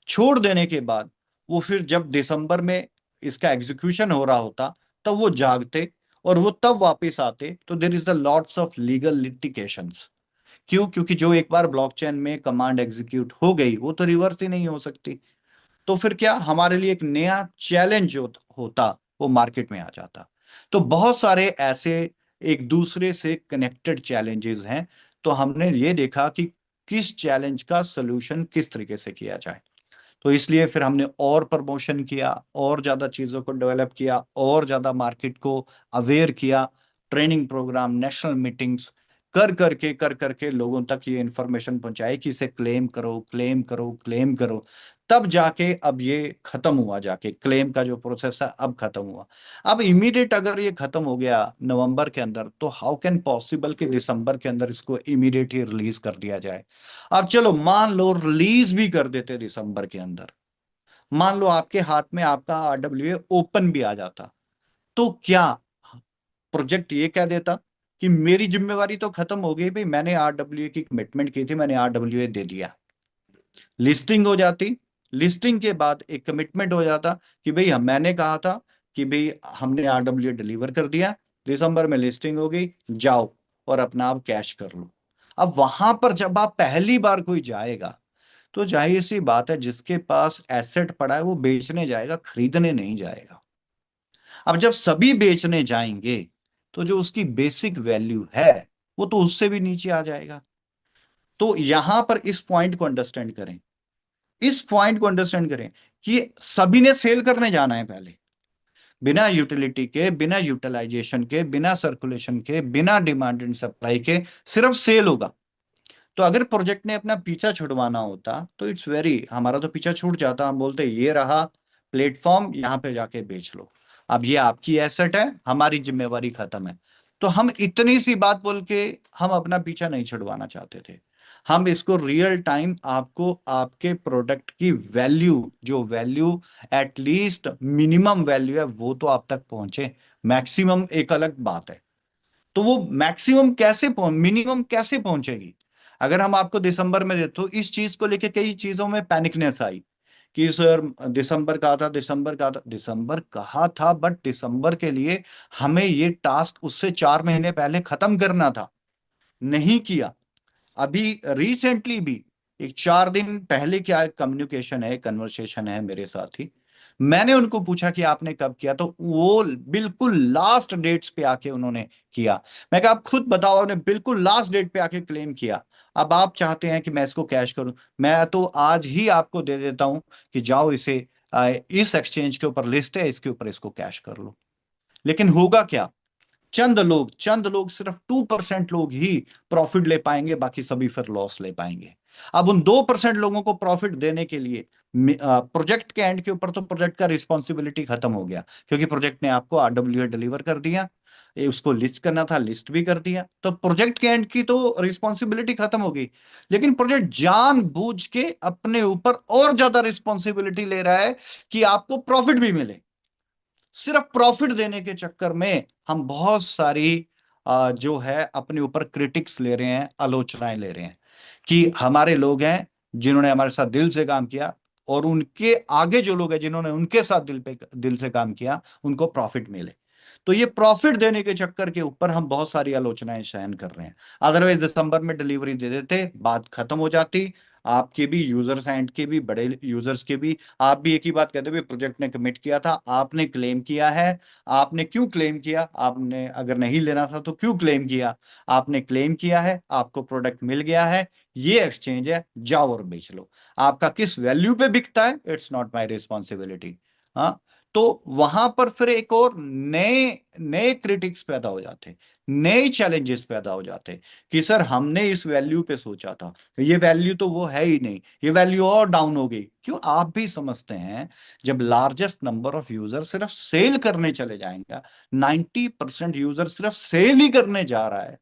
छोड़ देने के बाद वो फिर जब दिसंबर में इसका एग्जीक्यूशन हो रहा होता, तब वो जागते और वो तब वापस आते, तो there is the lots of legal litigations. क्यों? क्योंकि जो एक बार ब्लॉकचेन में कमांड एग्जीक्यूट हो गई वो तो रिवर्स ही नहीं हो सकती। तो फिर क्या हमारे लिए एक नया चैलेंज जो होता वो मार्केट में आ जाता। तो बहुत सारे ऐसे एक दूसरे से कनेक्टेड चैलेंजेस हैं। तो हमने ये देखा कि किस चैलेंज का सोल्यूशन किस तरीके से किया जाए। तो इसलिए फिर हमने और प्रमोशन किया, और ज्यादा चीजों को डेवलप किया, और ज्यादा मार्केट को अवेयर किया, ट्रेनिंग प्रोग्राम, नेशनल मीटिंग्स कर करके लोगों तक ये इंफॉर्मेशन पहुंचाई कि इसे क्लेम करो, क्लेम करो, क्लेम करो। तब जाके अब ये खत्म हुआ, जाके क्लेम का जो प्रोसेस है अब खत्म हुआ। अब इमीडिएट अगर ये खत्म हो गया नवंबर के अंदर, तो हाउ कैन पॉसिबल कि दिसंबर के अंदर इसको इमीडिएट ही रिलीज कर दिया जाए। अब चलो मान लो रिलीज भी कर देते दिसंबर के अंदर, मान लो आपके हाथ में आपका आरडब्ल्यूए ओपन भी आ जाता, तो क्या प्रोजेक्ट ये कह देता कि मेरी जिम्मेवारी तो खत्म हो गई भाई, मैंने आरडब्ल्यूए की कमिटमेंट की थी, मैंने आरडब्ल्यूए दे दिया, लिस्टिंग हो जाती। लिस्टिंग के बाद एक कमिटमेंट हो जाता कि भाई हम, मैंने कहा था कि भाई हमने आरडब्ल्यूए डिलीवर कर दिया, दिसंबर में लिस्टिंग हो गई, जाओ और अपना आप कैश कर लो। अब वहां पर जब आप पहली बार कोई जाएगा, तो जाहिर सी बात है जिसके पास एसेट पड़ा है वो बेचने जाएगा, खरीदने नहीं जाएगा। अब जब सभी बेचने जाएंगे तो जो उसकी बेसिक वैल्यू है वो तो उससे भी नीचे आ जाएगा। तो यहां पर इस पॉइंट को अंडरस्टैंड करें, इस पॉइंट को अंडरस्टैंड करें कि सभी ने सेल करने जाना है पहले, बिना यूटिलिटी के, बिना यूटिलाइजेशन के, बिना सर्कुलेशन के, बिना डिमांड एंड सप्लाई के सिर्फ सेल होगा। तो अगर प्रोजेक्ट ने अपना पीछा छुड़वाना होता तो इट्स वेरी, हमारा तो पीछा छूट जाता, हम बोलते ये रहा प्लेटफॉर्म, यहाँ पे जाके बेच लो, अब ये आपकी एसेट है, हमारी जिम्मेवारी खत्म है। तो हम इतनी सी बात बोल के हम अपना पीछा नहीं छुड़वाना चाहते थे। हम इसको रियल टाइम आपको आपके प्रोडक्ट की वैल्यू, जो वैल्यू एटलीस्ट मिनिमम वैल्यू है वो तो आप तक पहुंचे, मैक्सिमम एक अलग बात है। तो वो मैक्सिमम कैसे मिनिमम कैसे पहुंचेगी? अगर हम आपको दिसंबर में दे, तो इस चीज को लेके कई चीजों में पैनिकनेस आई कि सर दिसंबर कहा था, दिसंबर कहा था, दिसंबर कहा था, बट दिसंबर के लिए हमें ये टास्क उससे 4 महीने पहले खत्म करना था, नहीं किया। अभी रिसेंटली भी एक 4 दिन पहले क्या कम्युनिकेशन है, कन्वर्सेशन है मेरे साथ ही, मैंने उनको पूछा कि आपने कब किया, तो वो बिल्कुल लास्ट डेट्स पे आके उन्होंने किया। मैं कहा आप खुद बताओ, आपने बिल्कुल लास्ट डेट पे आके क्लेम किया, अब आप चाहते हैं कि मैं इसको कैश करूं, मैं तो आज ही आपको दे देता हूं कि जाओ इसे इस एक्सचेंज के ऊपर लिस्ट है, इसके ऊपर इसको कैश कर लो। लेकिन होगा क्या, चंद लोग सिर्फ 2% लोग ही प्रॉफिट ले पाएंगे, बाकी सभी फिर लॉस ले पाएंगे। अब उन 2% लोगों को प्रॉफिट देने के लिए प्रोजेक्ट के एंड के ऊपर तो प्रोजेक्ट का रिस्पॉन्सिबिलिटी खत्म हो गया, क्योंकि प्रोजेक्ट ने आपको आरडब्ल्यूए डिलीवर कर दिया, उसको लिस्ट करना था, लिस्ट भी कर दिया, तो प्रोजेक्ट के एंड की तो रिस्पॉन्सिबिलिटी खत्म हो गई। लेकिन प्रोजेक्ट जानबूझ के अपने ऊपर और ज्यादा रिस्पॉन्सिबिलिटी ले रहा है कि आपको प्रॉफिट भी मिले। सिर्फ प्रॉफिट देने के चक्कर में हम बहुत सारी जो है अपने ऊपर क्रिटिक्स ले रहे हैं, आलोचनाएं ले रहे हैं कि हमारे लोग हैं जिन्होंने हमारे साथ दिल से काम किया, और उनके आगे जो लोग हैं जिन्होंने उनके साथ दिल से काम किया, उनको प्रॉफिट मिले। तो ये प्रॉफिट देने के चक्कर के ऊपर हम बहुत सारी आलोचनाएं सहन कर रहे हैं। अदरवाइज दिसंबर में डिलीवरी दे देते, बात खत्म हो जाती। आपके भी यूजर्स एंड के भी, बड़े यूजर्स के भी, आप भी एक ही बात कहते हुए, प्रोजेक्ट ने कमिट किया था, आपने क्लेम किया है। आपने क्यों क्लेम किया? आपने अगर नहीं लेना था तो क्यों क्लेम किया? आपने क्लेम किया है, आपको प्रोडक्ट मिल गया है, ये एक्सचेंज है, जाओ और बेच लो। आपका किस वैल्यू पे बिकता है, इट्स नॉट माय रिस्पॉन्सिबिलिटी। हाँ, तो वहां पर फिर एक और नए नए क्रिटिक्स पैदा हो जाते, नए चैलेंजेस पैदा हो जाते कि सर हमने इस वैल्यू पे सोचा था, ये वैल्यू तो वो है ही नहीं, ये वैल्यू और डाउन हो गई। क्यों? आप भी समझते हैं जब लार्जेस्ट नंबर ऑफ यूजर सिर्फ सेल करने चले जाएंगे, 90% यूजर सिर्फ सेल ही करने जा रहा है,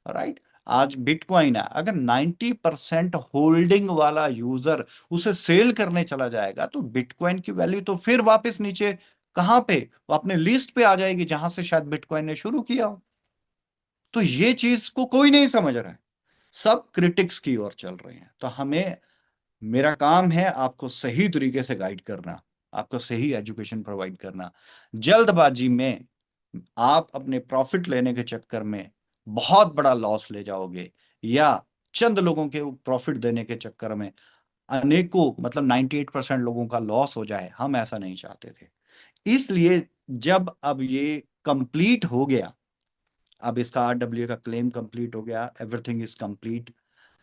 राइट? आज बिटकॉइन है, अगर 90% होल्डिंग वाला यूजर उसे सेल करने चला जाएगा, तो बिटकॉइन की वैल्यू तो फिर वापस नीचे कहां पे, वो अपने लिस्ट पे आ जाएगी जहां से शायद बिटकॉइन ने शुरू किया हो। तो ये चीज को कोई नहीं समझ रहा है, सब क्रिटिक्स की ओर चल रहे हैं। तो हमें, मेरा काम है आपको सही तरीके से गाइड करना, आपको सही एजुकेशन प्रोवाइड करना। जल्दबाजी में आप अपने प्रॉफिट लेने के चक्कर में बहुत बड़ा लॉस ले जाओगे, या चंद लोगों के प्रॉफिट देने के चक्कर में अनेकों, मतलब 98% लोगों का लॉस हो जाए, हम ऐसा नहीं चाहते थे। इसलिए जब अब ये कंप्लीट हो गया, अब इसका आरडब्ल्यू का क्लेम कंप्लीट हो गया, एवरीथिंग इज कंप्लीट,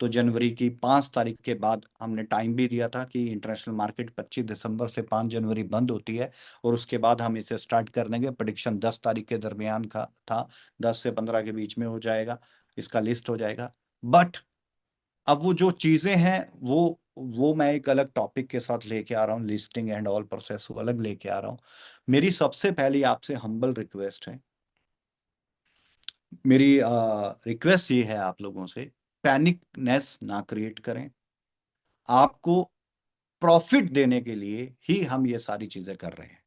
तो जनवरी की 5 तारीख के बाद हमने टाइम भी दिया था कि इंटरनेशनल मार्केट 25 दिसंबर से 5 जनवरी बंद होती है, और उसके बाद हम इसे स्टार्ट कर देंगे। प्रेडिक्शन 10 तारीख के दरमियान का था, 10 से 15 के बीच में हो जाएगा, इसका लिस्ट हो जाएगा। बट अब वो जो चीजें हैं, वो मैं एक अलग टॉपिक के साथ लेके आ रहा हूँ, लिस्टिंग एंड ऑल प्रोसेस वो अलग लेके आ रहा हूँ। मेरी सबसे पहली आपसे हम्बल रिक्वेस्ट है, मेरी रिक्वेस्ट ये है आप लोगों से, पैनिकनेस ना क्रिएट करें। आपको प्रॉफिट देने के लिए ही हम ये सारी चीजें कर रहे हैं।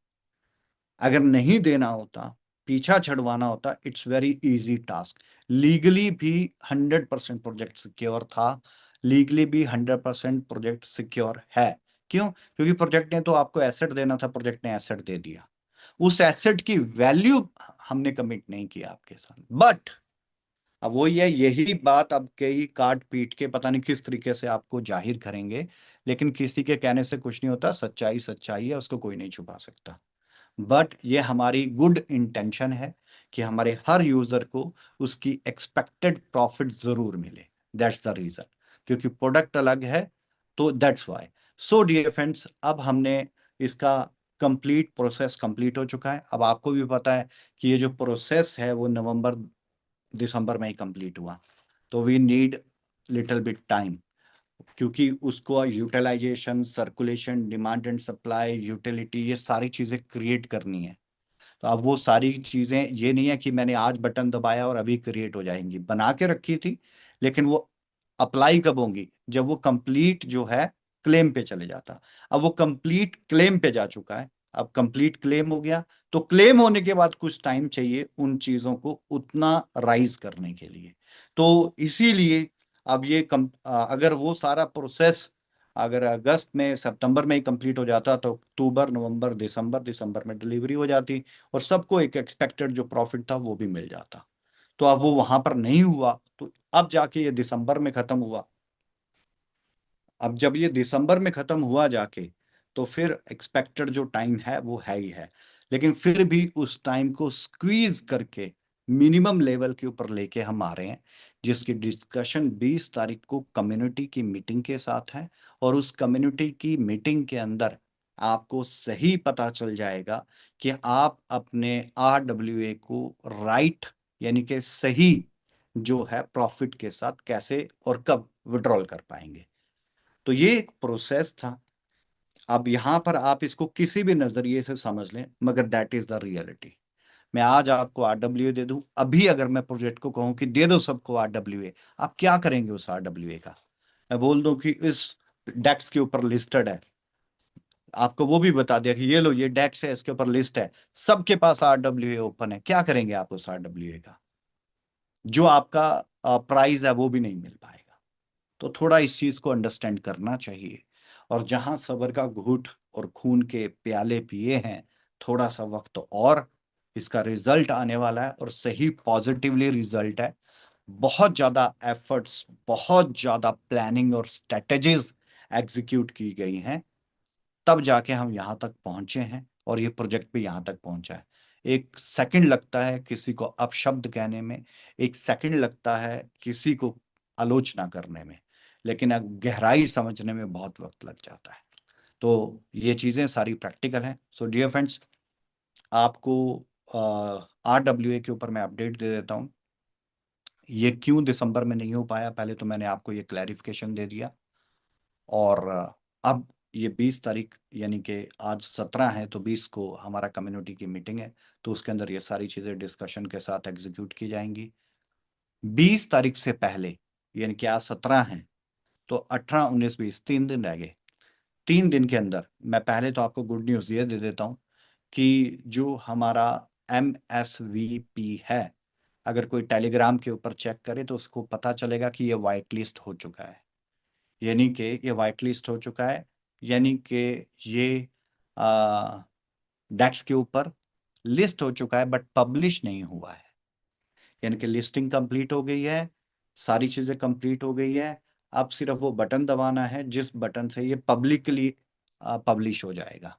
अगर नहीं देना होता, पीछा छड़वाना होता, it's very easy task. Legally भी 100% प्रोजेक्ट सिक्योर था, लीगली भी 100% प्रोजेक्ट सिक्योर है। क्यों? क्योंकि प्रोजेक्ट ने तो आपको एसेट देना था, प्रोजेक्ट ने एसेट दे दिया। उस एसेट की वैल्यू हमने कमिट नहीं किया आपके साथ। बट अब वो ये, यही बात अब कई काट पीट के पता नहीं किस तरीके से आपको जाहिर करेंगे, लेकिन किसी के कहने से कुछ नहीं होता, सच्चाई सच्चाई है, उसको कोई नहीं छुपा सकता। बट ये हमारी गुड इंटेंशन है कि हमारे हर यूजर को उसकी एक्सपेक्टेड प्रॉफिट जरूर मिले। दैट्स द रीजन, क्योंकि प्रोडक्ट अलग है, तो that's why. So dear friends, अब हमने इसका कंप्लीट प्रोसेस कंप्लीट हो चुका है। अब आपको भी पता है कि ये जो प्रोसेस है वो नवंबर दिसंबर में ही कंप्लीट हुआ, तो we need little bit time, क्योंकि उसको utilization, circulation, demand and supply, utility, ये सारी चीजें क्रिएट करनी है। तो अब वो सारी चीजें, ये नहीं है कि मैंने आज बटन दबाया और अभी क्रिएट हो जाएंगी, बना के रखी थी, लेकिन वो अप्लाई कब होंगी? जब वो कंप्लीट जो है क्लेम पे चले जाता। अब वो कंप्लीट क्लेम पे जा चुका है, अब कंप्लीट क्लेम हो गया, तो क्लेम होने के बाद कुछ टाइम चाहिए उन चीजों को उतना राइज करने के लिए। तो इसीलिए अब ये अगर वो सारा प्रोसेस अगर अगस्त में, सितंबर में ही कंप्लीट हो जाता, तो अक्टूबर, नवंबर, दिसंबर में डिलीवरी हो जाती, और सबको एक एक्सपेक्टेड जो प्रॉफिट था वो भी मिल जाता। तो अब वो वहां पर नहीं हुआ, तो अब जाके ये दिसंबर में खत्म हुआ। अब जब ये दिसंबर में खत्म हुआ जाके, तो फिर एक्सपेक्टेड जो टाइम है वो है ही है, लेकिन फिर भी उस टाइम को स्क्वीज करके मिनिमम लेवल के ऊपर लेके हम आ रहे हैं, जिसकी डिस्कशन 20 तारीख को कम्युनिटी की मीटिंग के साथ है। और उस कम्युनिटी की मीटिंग के अंदर आपको सही पता चल जाएगा कि आप अपने RWA को राइट, यानी कि सही जो है प्रॉफिट के साथ कैसे और कब विड्रॉल कर पाएंगे। तो ये एक प्रोसेस था, अब यहाँ पर आप इसको किसी भी नजरिए से समझ लें, मगर दैट इज द रियलिटी। मैं आज आपको आरडब्ल्यूए दे दूं, अभी अगर मैं प्रोजेक्ट को कहूं कि दे दो सबको आरडब्ल्यूए, आप क्या करेंगे उस आरडब्ल्यूए का? मैं बोल दूं कि इस डेक्स के ऊपर लिस्टेड है, आपको वो भी बता दिया कि ये लो ये डेक्स है, इसके ऊपर लिस्ट है, सबके पास आरडब्ल्यूए ओपन है, क्या करेंगे आप उस आरडब्ल्यूए का? जो आपका प्राइस है वो भी नहीं मिल पाएगा। तो थोड़ा इस चीज को अंडरस्टैंड करना चाहिए। और जहां सबर का घूंट और खून के प्याले पिए हैं, थोड़ा सा वक्त और इसका रिजल्ट आने वाला है, और सही पॉजिटिवली रिजल्ट है। बहुत ज्यादा एफर्ट्स, बहुत ज्यादा प्लानिंग और स्ट्रेटेजीज एग्जीक्यूट की गई हैं, तब जाके हम यहाँ तक पहुंचे हैं और ये प्रोजेक्ट भी यहाँ तक पहुंचा है। एक सेकंड लगता है किसी को अपशब्द कहने में, एक सेकंड लगता है किसी को आलोचना करने में, लेकिन अब गहराई समझने में बहुत वक्त लग जाता है। तो ये चीजें सारी प्रैक्टिकल हैं। सो डियर फ्रेंड्स, आपको आरडब्ल्यूए के ऊपर मैं अपडेट दे देता हूँ। ये क्यों दिसंबर में नहीं हो पाया, पहले तो मैंने आपको ये क्लैरिफिकेशन दे दिया। और अब ये 20 तारीख, यानी कि आज 17 है, तो 20 को हमारा कम्युनिटी की मीटिंग है, तो उसके अंदर ये सारी चीजें डिस्कशन के साथ एग्जीक्यूट की जाएंगी। 20 तारीख से पहले, यानी कि आज 17 है, तो 18, 19, 20 3 दिन रह गए। 3 दिन के अंदर मैं पहले तो आपको गुड न्यूज ये दे देता हूँ कि जो हमारा MSVP है, अगर कोई टेलीग्राम के ऊपर चेक करे तो उसको पता चलेगा कि ये वाइट लिस्ट हो चुका है। यानी कि ये वाइट लिस्ट हो चुका है, यानी कि ये डेक्स के ऊपर लिस्ट हो चुका है, बट पब्लिश नहीं हुआ है। यानी कि लिस्टिंग कंप्लीट हो गई है, सारी चीजें कंप्लीट हो गई है। अब सिर्फ वो बटन दबाना है जिस बटन से ये पब्लिकली पब्लिश हो जाएगा।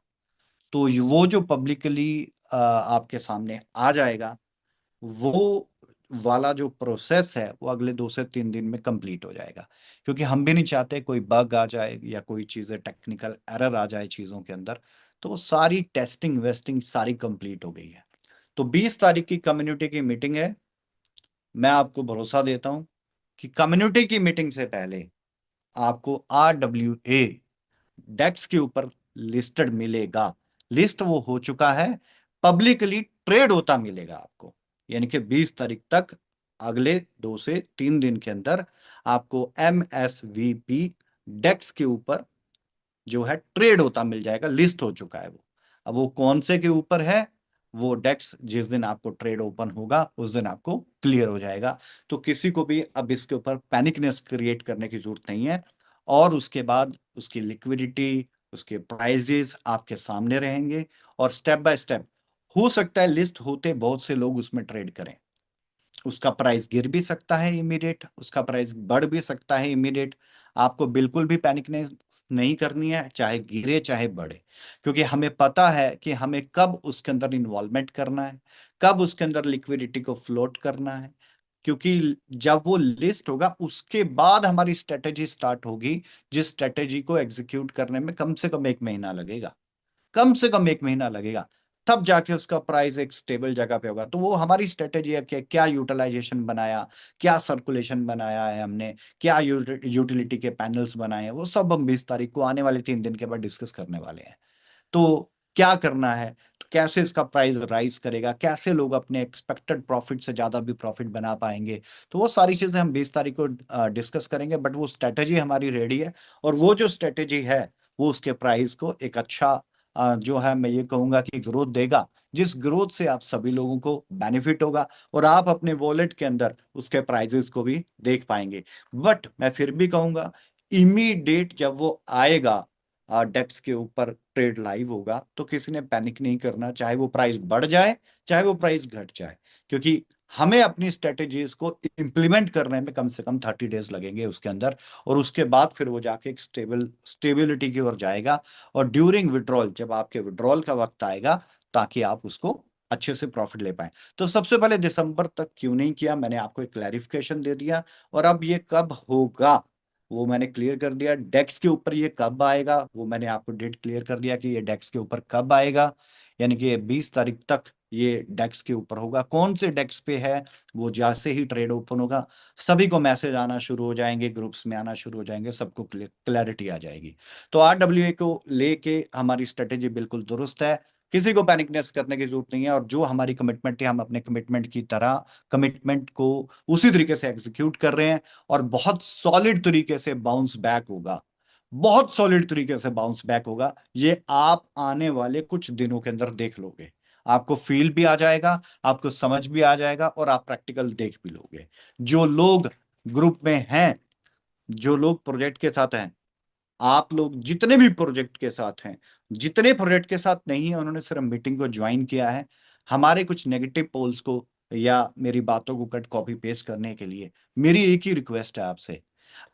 तो वो जो पब्लिकली आपके सामने आ जाएगा, वो वाला जो प्रोसेस है वो अगले 2 से 3 दिन में कंप्लीट हो जाएगा। क्योंकि हम भी नहीं चाहते कोई बग आ जाए या कोई चीजें टेक्निकल एरर आ जाए चीजों के अंदर। तो वो सारी टेस्टिंग वेस्टिंग सारी कंप्लीट हो गई है। तो 20 तारीख की कम्युनिटी की मीटिंग है। मैं आपको भरोसा देता हूं कि कम्युनिटी की मीटिंग से पहले आपको RWA डेक्स के ऊपर लिस्टेड मिलेगा। लिस्ट वो हो चुका है, पब्लिकली ट्रेड होता मिलेगा आपको। यानी कि 20 तारीख तक, अगले 2 से 3 दिन के अंदर आपको MSVP डेक्स के ऊपर जो है ट्रेड होता मिल जाएगा, लिस्ट हो चुका है वो। अब वो कौन से के ऊपर है, वो डेक्स जिस दिन आपको ट्रेड ओपन होगा उस दिन आपको क्लियर हो जाएगा। तो किसी को भी अब इसके ऊपर पैनिकनेस क्रिएट करने की जरूरत नहीं है। और उसके बाद उसकी लिक्विडिटी, उसके प्राइजेस आपके सामने रहेंगे, और स्टेप बाय स्टेप हो सकता है लिस्ट होते बहुत से लोग उसमें ट्रेड करें। उसका प्राइस गिर भी सकता है इमीडिएट, उसका प्राइस बढ़ भी सकता है इमीडिएट। आपको बिल्कुल भी पैनिक नहीं करनी है, चाहे गिरे चाहे बढ़े, क्योंकि हमें पता है कि हमें कब उसके अंदर इन्वॉल्वमेंट करना है, कब उसके अंदर लिक्विडिटी को फ्लोट करना है। क्योंकि जब वो लिस्ट होगा उसके बाद हमारी स्ट्रेटेजी स्टार्ट होगी, जिस स्ट्रेटेजी को एग्जीक्यूट करने में कम से कम 1 महीना लगेगा, कम से कम 1 महीना लगेगा। तब जाके उसका प्राइस एक स्टेबल जगह पे होगा। तो वो हमारी स्ट्रेटेजी है कि क्या यूटिलाइजेशन बनाया, क्या सर्कुलेशन बनाया है हमने, क्या यूटिलिटी के पैनल्स बनाए हैं, वो सब हम 20 तारीख को आने वाले 3 दिन के बाद डिस्कस करने वाले हैं। तो क्या करना है, तो कैसे इसका प्राइस राइज करेगा, कैसे लोग अपने एक्सपेक्टेड प्रॉफिट से ज्यादा भी प्रॉफिट बना पाएंगे, तो वो सारी चीजें हम 20 तारीख को डिस्कस करेंगे। बट वो स्ट्रेटेजी हमारी रेडी है, और वो जो स्ट्रेटेजी है वो उसके प्राइस को एक अच्छा जो है मैं ये कहूंगा कि ग्रोथ देगा, जिस ग्रोथ से आप सभी लोगों को बेनिफिट होगा, और आप अपने वॉलेट के अंदर उसके प्राइजेस को भी देख पाएंगे। बट मैं फिर भी कहूंगा, इमीडिएट जब वो आएगा डेप्स के ऊपर ट्रेड लाइव होगा, तो किसी ने पैनिक नहीं करना, चाहे वो प्राइस बढ़ जाए चाहे वो प्राइस घट जाए, क्योंकि हमें अपनी स्ट्रेटेजीज को इंप्लीमेंट करने में कम से कम 30 डेज लगेंगे उसके अंदर, और उसके बाद फिर वो जाके एक स्टेबिलिटी की ओर जाएगा। और ड्यूरिंग विड्रॉल, जब आपके विड्रॉल का वक्त आएगा, ताकि आप उसको अच्छे से प्रॉफिट ले पाए। तो सबसे पहले दिसंबर तक क्यों नहीं किया, मैंने आपको एक क्लैरिफिकेशन दे दिया। और अब ये कब होगा वो मैंने क्लियर कर दिया। डेक्स के ऊपर ये कब आएगा वो मैंने आपको डेट क्लियर कर दिया कि ये डेक्स के ऊपर कब आएगा, यानी कि ये 20 तारीख तक ये डेक्स के ऊपर होगा। कौन से डेक्स पे है वो जैसे ही ट्रेड ओपन होगा सभी को मैसेज आना शुरू हो जाएंगे, ग्रुप्स में आना शुरू हो जाएंगे, सबको क्लैरिटी आ जाएगी। तो RWA को लेके हमारी स्ट्रेटेजी बिल्कुल दुरुस्त है, किसी को पैनिकनेस करने की जरूरत नहीं है। और जो हमारी कमिटमेंट है हम अपने कमिटमेंट की तरह कमिटमेंट को उसी तरीके से एग्जीक्यूट कर रहे हैं और बहुत सॉलिड तरीके से बाउंस बैक होगा, बहुत सॉलिड तरीके से बाउंस बैक होगा। ये आप आने वाले कुछ दिनों के अंदर देख लोगे, आपको फील भी आ जाएगा, आपको समझ भी आ जाएगा और आप प्रैक्टिकल देख भी लोगे। जो लोग ग्रुप में हैं, जो लोग प्रोजेक्ट के साथ हैं, आप लोग जितने भी प्रोजेक्ट के साथ हैं, जितने प्रोजेक्ट के साथ नहीं है उन्होंने सिर्फ मीटिंग को ज्वाइन किया है, हमारे कुछ नेगेटिव पोल्स को या मेरी बातों को कट कॉपी पेस्ट करने के लिए मेरी एक ही रिक्वेस्ट है आपसे,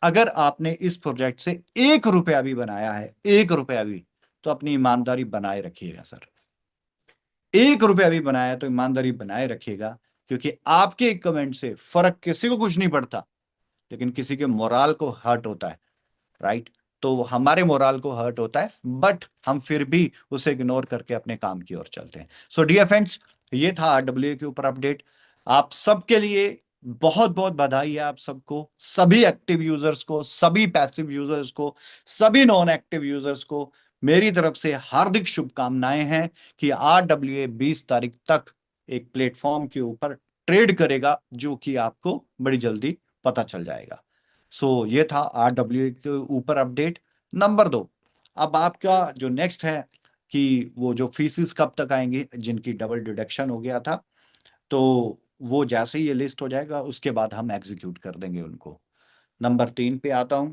अगर आपने इस प्रोजेक्ट से 1 रुपया भी बनाया है, 1 रुपया भी, तो अपनी ईमानदारी बनाए रखिएगा सर। 1 रुपया भी बनाया तो ईमानदारी बनाए रखिएगा, क्योंकि आपके एक कमेंट से फर्क किसी को कुछ नहीं पड़ता, लेकिन किसी के मोराल को हर्ट होता है, राइट? तो हमारे मोराल को हर्ट होता है, बट हम फिर भी उसे इग्नोर करके अपने काम की ओर चलते हैं। सो डियर फ्रेंड्स, ये था RWA के ऊपर अपडेट। आप सबके लिए बहुत बहुत बधाई है, आप सबको, सभी एक्टिव यूजर्स को, सभी पैसिव यूजर्स को, सभी नॉन एक्टिव यूजर्स को मेरी तरफ से हार्दिक शुभकामनाएं हैं कि RWA 20 तारीख तक एक प्लेटफॉर्म के ऊपर ट्रेड करेगा, जो कि आपको बड़ी जल्दी पता चल जाएगा। सो ये था RWA के ऊपर अपडेट। नंबर 2, अब आपका जो नेक्स्ट है कि वो जो फीसिस कब तक आएंगी जिनकी डबल डिडक्शन हो गया था, तो वो जैसे ही ये लिस्ट हो जाएगा उसके बाद हम एग्जीक्यूट कर देंगे उनको। नंबर 3 पे आता हूं,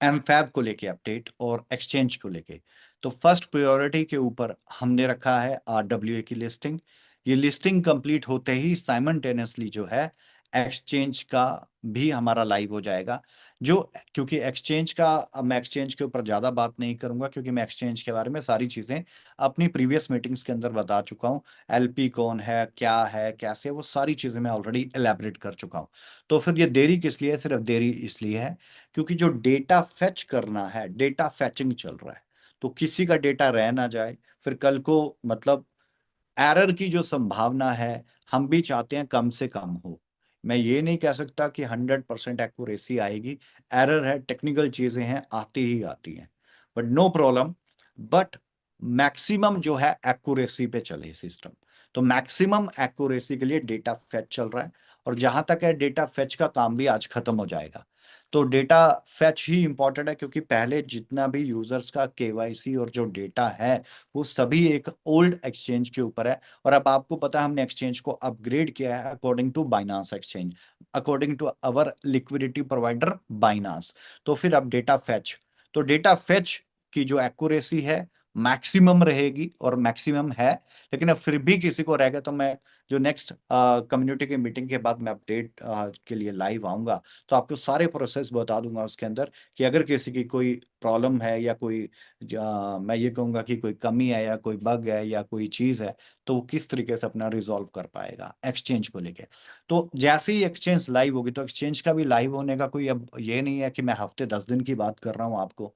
एमफैब को लेके अपडेट और एक्सचेंज को लेके। तो फर्स्ट प्रायोरिटी के ऊपर हमने रखा है RWA की लिस्टिंग। ये लिस्टिंग कंप्लीट होते ही साइमल्टेनियसली जो है एक्सचेंज का भी हमारा लाइव हो जाएगा। जो क्योंकि एक्सचेंज का, अब मैं एक्सचेंज के ऊपर ज्यादा बात नहीं करूंगा क्योंकि मैं एक्सचेंज के बारे में सारी चीजें अपनी प्रीवियस मीटिंग्स के अंदर बता चुका हूँ। LP कौन है, क्या है, कैसे, वो सारी चीजें मैं ऑलरेडी एलैबोरेट कर चुका हूँ। तो फिर ये देरी किस लिए है? सिर्फ देरी इसलिए है क्योंकि जो डेटा फेच करना है, डेटा फेचिंग चल रहा है, तो किसी का डेटा रह ना जाए, फिर कल को मतलब एरर की जो संभावना है हम भी चाहते हैं कम से कम हो। मैं ये नहीं कह सकता कि 100% एक्यूरेसी आएगी, एरर है, टेक्निकल चीजें हैं, आती ही आती हैं, but no problem. But maximum जो है एक्यूरेसी पे चले सिस्टम, तो मैक्सिमम एक्यूरेसी के लिए डेटा फेच चल रहा है। और जहां तक है डेटा फेच का काम भी आज खत्म हो जाएगा। तो डेटा फेच ही इंपॉर्टेंट है क्योंकि पहले जितना भी यूजर्स का KYC और जो डेटा है वो सभी एक ओल्ड एक्सचेंज के ऊपर है। और अब आपको पता है हमने एक्सचेंज को अपग्रेड किया है according to Binance exchange, according to our liquidity provider Binance. तो फिर अब डेटा फेच, तो डेटा फेच की जो एक्यूरेसी है मैक्सिमम रहेगी और मैक्सिमम है। लेकिन अब फिर भी किसी को रहेगा तो मैं जो नेक्स्ट कम्युनिटी की मीटिंग के बाद मैं अपडेट के लिए लाइव आऊंगा, तो आपको सारे प्रोसेस बता दूंगा उसके अंदर कि अगर किसी की कोई प्रॉब्लम है या कोई मैं ये कहूंगा कि कोई कमी है या कोई बग है या कोई चीज है, तो वो किस तरीके से अपना रिजॉल्व कर पाएगा एक्सचेंज को लेके। तो जैसे ही एक्सचेंज लाइव होगी, तो एक्सचेंज का भी लाइव होने का कोई अब ये नहीं है कि मैं हफ्ते 10 दिन की बात कर रहा हूँ आपको।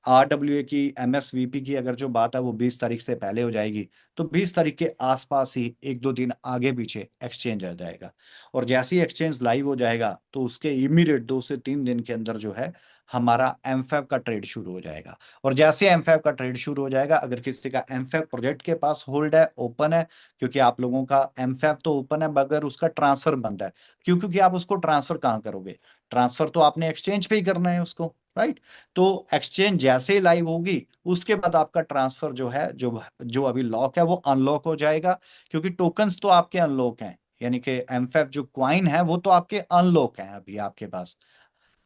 RWA की MSVP की अगर जो बात है वो 20 तारीख से पहले हो जाएगी, तो 20 तारीख के आसपास ही 1-2 दिन आगे पीछे एक्सचेंज आ जाएगा। और जैसे ही एक्सचेंज लाइव हो जाएगा तो उसके इमीडिएट 2 से 3 दिन के अंदर जो है हमारा एमफैब का ट्रेड शुरू हो जाएगा। और जैसे एमफैब का ट्रेड शुरू हो जाएगा, अगर किसी का एमफैब प्रोजेक्ट के पास होल्ड है, ओपन है, क्योंकि आप लोगों का एमफैब तो ओपन है मगर उसका ट्रांसफर बंद है। क्यों? क्योंकि आप उसको ट्रांसफर कहाँ करोगे? ट्रांसफर तो आपने एक्सचेंज पे ही करना है उसको, राइट? तो एक्सचेंज जैसे ही लाइव होगी उसके बाद आपका ट्रांसफर जो है, जो जो अभी लॉक है वो अनलॉक हो जाएगा, क्योंकि टोकन्स तो आपके अनलॉक हैं, यानी कि एमफैब जो क्वाइन है वो तो आपके अनलॉक है अभी आपके पास।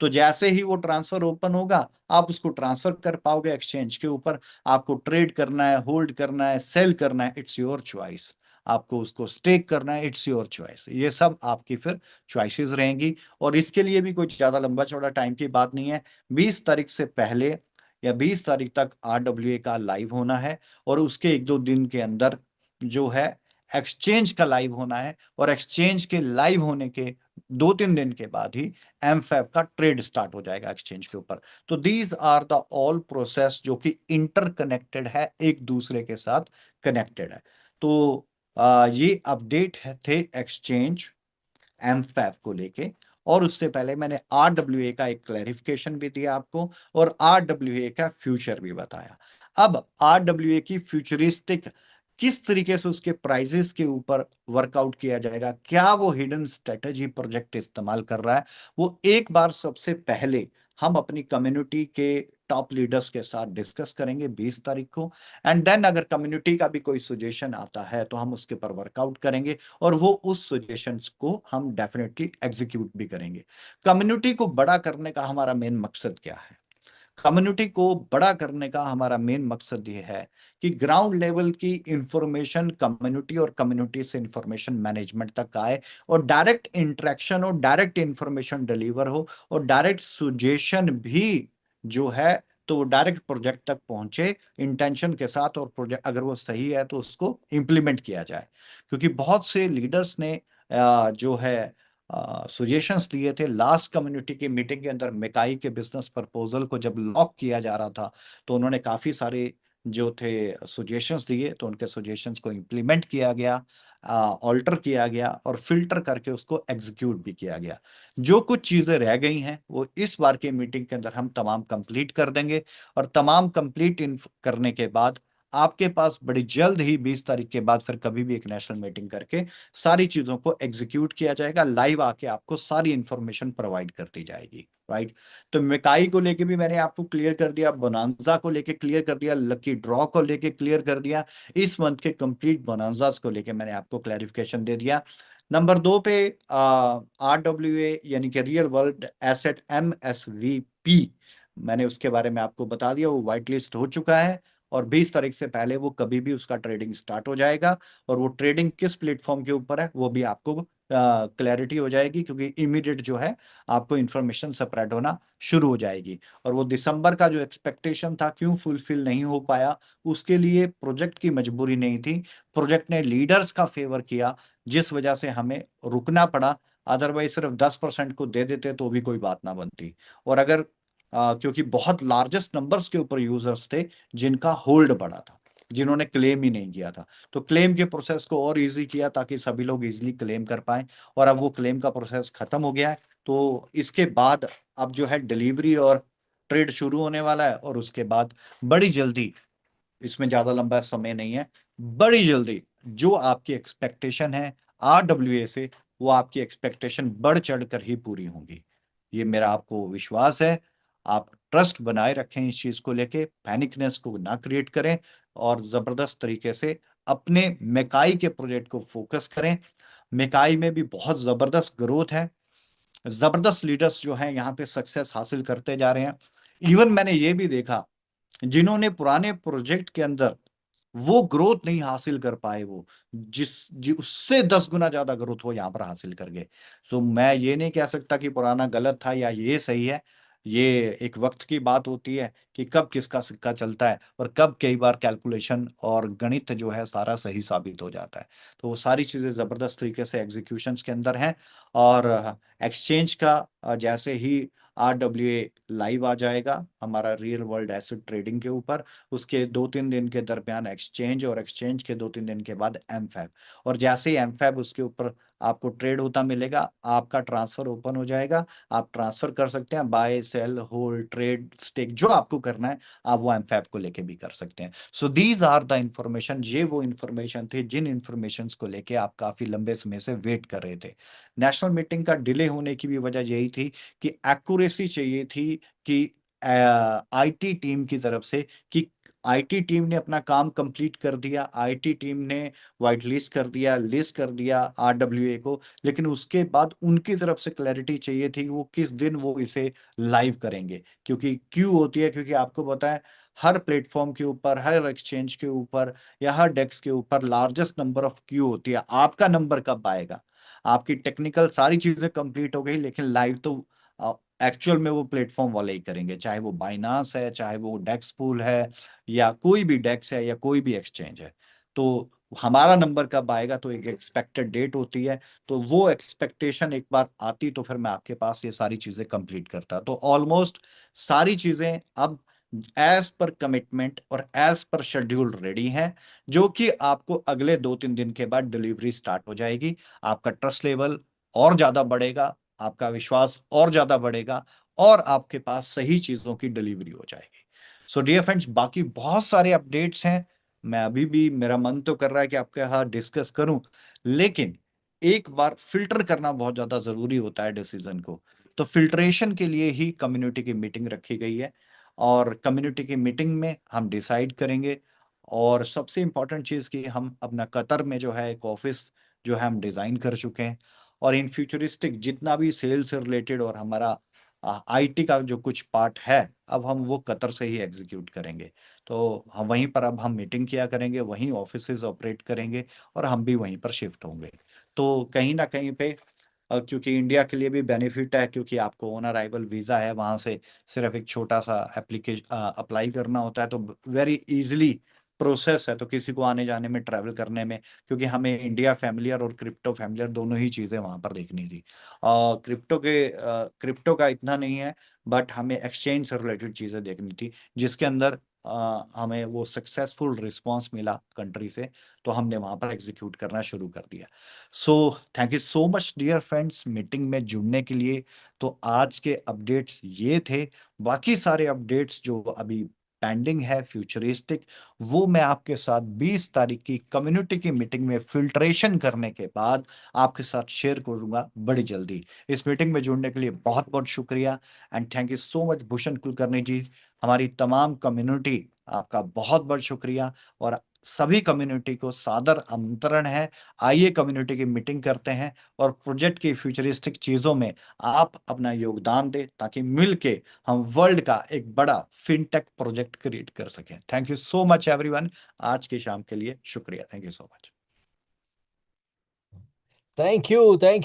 तो जैसे ही वो ट्रांसफर ओपन होगा आप उसको ट्रांसफर कर पाओगे एक्सचेंज के ऊपर। आपको ट्रेड करना है, होल्ड करना है, सेल करना है, इट्स योर चॉइस। आपको उसको स्टेक करना है, इट्स योर चॉइस। ये सब आपकी फिर चॉइसेस रहेंगी। और इसके लिए भी कुछ ज्यादा लंबा चौड़ा टाइम की बात नहीं है, 20 तारीख से पहले या 20 तारीख तक RWA का लाइव होना है और उसके 1-2 दिन के अंदर जो है एक्सचेंज का लाइव होना है। और एक्सचेंज के लाइव होने के 2-3 दिन के बाद ही एमफैब का ट्रेड स्टार्ट हो जाएगा एक्सचेंज के ऊपर। तो these are the all process जो कि इंटरकनेक्टेड है, एक दूसरे के साथ कनेक्टेड है। तो ये अपडेट थे एक्सचेंज एमफैब को लेके। और उससे पहले मैंने आरडब्ल्यूए का एक क्लैरिफिकेशन भी दिया आपको, और आरडब्ल्यूए का फ्यूचर भी बताया। अब आरडब्ल्यूए की फ्यूचरिस्टिक किस तरीके से उसके प्राइजेस के ऊपर वर्कआउट किया जाएगा, क्या वो हिडन स्ट्रेटजी प्रोजेक्ट इस्तेमाल कर रहा है, वो एक बार सबसे पहले हम अपनी कम्युनिटी के टॉप लीडर्स के साथ डिस्कस करेंगे 20 तारीख को। एंड देन अगर कम्युनिटी का भी कोई सजेशन आता है तो हम उसके ऊपर वर्कआउट करेंगे, और वो उस सजेशंस को हम डेफिनेटली एग्जीक्यूट भी करेंगे। कम्युनिटी को बड़ा करने का हमारा मेन मकसद क्या है? कम्युनिटी को बड़ा करने का हमारा मेन मकसद ये है कि ग्राउंड लेवल की इंफॉर्मेशन कम्युनिटी और कम्युनिटी से इंफॉर्मेशन मैनेजमेंट तक आए, और डायरेक्ट इंटरेक्शन हो, डायरेक्ट इंफॉर्मेशन डिलीवर हो, और डायरेक्ट सुजेशन भी जो है तो वो डायरेक्ट प्रोजेक्ट तक पहुंचे इंटेंशन के साथ, और प्रोजेक्ट अगर वो सही है तो उसको इंप्लीमेंट किया जाए। क्योंकि बहुत से लीडर्स ने जो है सुजेशंस दिए थे लास्ट कम्युनिटी की मीटिंग के अंदर। मेकाई के बिजनेस प्रपोजल को जब लॉक किया जा रहा था तो उन्होंने काफी सारे जो थे सुजेशंस दिए, तो उनके सुजेशंस को इम्प्लीमेंट किया गया, ऑल्टर किया गया, और फिल्टर करके उसको एग्जीक्यूट भी किया गया। जो कुछ चीजें रह गई हैं वो इस बार की मीटिंग के अंदर हम तमाम कंप्लीट कर देंगे, और तमाम कंप्लीट करने के बाद आपके पास बड़ी जल्द ही 20 तारीख के बाद फिर कभी भी एक नेशनल मीटिंग करके सारी चीजों को एग्जीक्यूट किया जाएगा, लाइव आके आपको सारी इंफॉर्मेशन प्रोवाइड कर दी जाएगी। राइट। तो मिकाई को लेके भी मैंने आपको क्लियर कर दिया, बोनांजा को लेके क्लियर कर दिया, लकी ड्रॉ को लेके क्लियर कर दिया, इस मंथ के कंप्लीट बोनांजास को लेके मैंने आपको क्लैरिफिकेशन दे दिया। नंबर 2 पे आरडब्ल्यूए यानी कि रियल वर्ल्ड एसेट MSVP, मैंने उसके बारे में आपको बता दिया, वो व्हाइट लिस्ट हो चुका है, और 20 तारीख से पहले वो कभी भी उसका ट्रेडिंग स्टार्ट हो जाएगा। और वो ट्रेडिंग किस प्लेटफॉर्म के ऊपर है वो भी आपको क्लैरिटी हो जाएगी, क्योंकि इमीडिएट जो है आपको इंफॉर्मेशन स्प्रेड होना शुरू हो जाएगी। और वो दिसंबर का जो एक्सपेक्टेशन था क्यों फुलफिल नहीं हो पाया, उसके लिए प्रोजेक्ट की मजबूरी नहीं थी, प्रोजेक्ट ने लीडर्स का फेवर किया, जिस वजह से हमें रुकना पड़ा। अदरवाइज सिर्फ 10% को दे देते तो भी कोई बात ना बनती। और अगर क्योंकि बहुत लार्जेस्ट नंबर्स के ऊपर यूजर्स थे जिनका होल्ड बढ़ा था, जिन्होंने क्लेम ही नहीं किया था, तो क्लेम के प्रोसेस को और इजी किया ताकि सभी लोग इजीली क्लेम कर पाए। और अब वो क्लेम का प्रोसेस खत्म हो गया है, तो इसके बाद अब जो है डिलीवरी और ट्रेड शुरू होने वाला है। और उसके बाद बड़ी जल्दी, इसमें ज्यादा लंबा समय नहीं है, बड़ी जल्दी जो आपकी एक्सपेक्टेशन है आरडब्ल्यूए से, वो आपकी एक्सपेक्टेशन बढ़ चढ़ कर ही पूरी होंगी। ये मेरा आपको विश्वास है। आप ट्रस्ट बनाए रखें इस चीज को लेके, पैनिकनेस को ना क्रिएट करें, और जबरदस्त तरीके से अपने मेकाई के प्रोजेक्ट को फोकस करें। मेकाई में भी बहुत जबरदस्त ग्रोथ है, जबरदस्त लीडर्स जो हैं यहाँ पे सक्सेस हासिल करते जा रहे हैं। इवन मैंने ये भी देखा जिन्होंने पुराने प्रोजेक्ट के अंदर वो ग्रोथ नहीं हासिल कर पाए, वो उससे 10 गुना ज्यादा ग्रोथ वो यहाँ पर हासिल कर गए। तो मैं ये नहीं कह सकता कि पुराना गलत था या ये सही है। ये एक वक्त की बात होती है कि कब किसका सिक्का चलता है, और कब कई बार कैलकुलेशन और गणित जो है सारा सही साबित हो जाता है। तो वो सारी चीजें जबरदस्त तरीके से एग्जीक्यूशंस के अंदर हैं। और एक्सचेंज का जैसे ही आरडब्ल्यूए लाइव आ जाएगा हमारा रियल वर्ल्ड एसेट ट्रेडिंग के ऊपर, उसके 2-3 दिन के दरमियान एक्सचेंज, और एक्सचेंज के 2-3 दिन के बाद एमफैब। और जैसे ही एमफैब उसके ऊपर आपको ट्रेड होता मिलेगा, आपका ट्रांसफर ओपन हो जाएगा, आप ट्रांसफर कर सकते हैं, buy sell hold trade stake जो आपको करना है आप वो एमफैब को लेके भी कर सकते हैं। So these are the information, ये वो इंफॉर्मेशन थे जिन इंफॉर्मेशन को लेके आप काफी लंबे समय से वेट कर रहे थे। नेशनल मीटिंग का डिले होने की भी वजह यही थी कि एक्यूरेसी चाहिए थी कि आईटी टीम की तरफ से, कि आईटी टीम ने अपना काम कंप्लीट कर दिया, आईटी टीम ने व्हाइट लिस्ट कर दिया, लिस्ट कर दिया आरडब्ल्यूए को, लेकिन उसके बाद उनकी तरफ से क्लैरिटी चाहिए थी वो किस दिन वो इसे लाइव करेंगे। क्योंकि क्यों होती है, क्योंकि आपको पता है हर प्लेटफॉर्म के ऊपर, हर एक्सचेंज के ऊपर या हर डेस्क के ऊपर लार्जेस्ट नंबर ऑफ क्यू होती है। आपका नंबर कब आएगा? आपकी टेक्निकल सारी चीजें कंप्लीट हो गई, लेकिन लाइव तो एक्चुअल में वो प्लेटफॉर्म वाले ही करेंगे, चाहे वो बाइनांस है, चाहे वो डेक्स पूल है, या कोई भी डेक्स है, या कोई भी एक्सचेंज है। तो हमारा नंबर कब आएगा, तो एक एक्सपेक्टेड डेट होती है, तो वो एक्सपेक्टेशन एक बार आती तो फिर मैं आपके पास ये सारी चीजें कंप्लीट करता। तो ऑलमोस्ट सारी चीजें अब एज पर कमिटमेंट और एज पर शेड्यूल रेडी हैं, जो कि आपको अगले 2-3 दिन के बाद डिलीवरी स्टार्ट हो जाएगी। आपका ट्रस्ट लेवल और ज्यादा बढ़ेगा, आपका विश्वास और ज्यादा बढ़ेगा, और आपके पास सही चीजों की डिलीवरी हो जाएगी। सो डियर फ्रेंड्स, बाकी बहुत सारे अपडेट्स हैं। मैं अभी भी, मेरा मन तो कर रहा है कि आपके साथ डिस्कस करूं, लेकिन एक बार फिल्टर करना बहुत ज्यादा जरूरी होता है डिसीजन को। तो फिल्ट्रेशन के लिए ही कम्युनिटी की मीटिंग रखी गई है, और कम्युनिटी की मीटिंग में हम डिसाइड करेंगे। और सबसे इंपॉर्टेंट चीज कि हम अपना कतर में जो है एक ऑफिस जो है हम डिजाइन कर चुके हैं, और इन फ्यूचरिस्टिक जितना भी सेल्स से रिलेटेड और हमारा आईटी का जो कुछ पार्ट है, अब हम वो कतर से ही एग्जीक्यूट करेंगे। तो हम वहीं पर अब हम मीटिंग किया करेंगे, वहीं ऑफिसेज ऑपरेट करेंगे, और हम भी वहीं पर शिफ्ट होंगे। तो कहीं ना कहीं पे क्योंकि इंडिया के लिए भी बेनिफिट है, क्योंकि आपको ऑन अराइवल वीज़ा है, वहाँ से सिर्फ एक छोटा सा एप्लीकेशन अप्लाई करना होता है, तो वेरी इजीली प्रोसेस है। तो किसी को आने जाने में, ट्रैवल करने में, क्योंकि हमें इंडिया फैमिलियर और क्रिप्टो फैमिलियर दोनों ही चीज़ें वहाँ पर देखनी थी। क्रिप्टो का इतना नहीं है, बट हमें एक्सचेंज से रिलेटेड चीज़ें देखनी थी, जिसके अंदर हमें वो सक्सेसफुल रिस्पांस मिला कंट्री से, तो हमने वहां पर एग्जीक्यूट करना शुरू कर दिया। So thank you so much dear friends meeting में जुड़ने के लिए। तो आज के अपडेट्स ये थे। बाकी सारे अपडेट्स जो अभी पेंडिंग है फ्यूचरिस्टिक, वो मैं आपके साथ 20 तारीख की कम्युनिटी की मीटिंग में फिल्ट्रेशन करने के बाद आपके साथ शेयर करूंगा बड़ी जल्दी। इस मीटिंग में जुड़ने के लिए बहुत बहुत शुक्रिया, and thank you so much Bhushan Kulkarni ji. हमारी तमाम कम्युनिटी, आपका बहुत बहुत शुक्रिया, और सभी कम्युनिटी को सादर आमंत्रण है। आइए कम्युनिटी की मीटिंग करते हैं, और प्रोजेक्ट की फ्यूचरिस्टिक चीजों में आप अपना योगदान दें, ताकि मिलके हम वर्ल्ड का एक बड़ा फिनटेक प्रोजेक्ट क्रिएट कर सकें। Thank you so much everyone. आज की शाम के लिए शुक्रिया। Thank you so much. Thank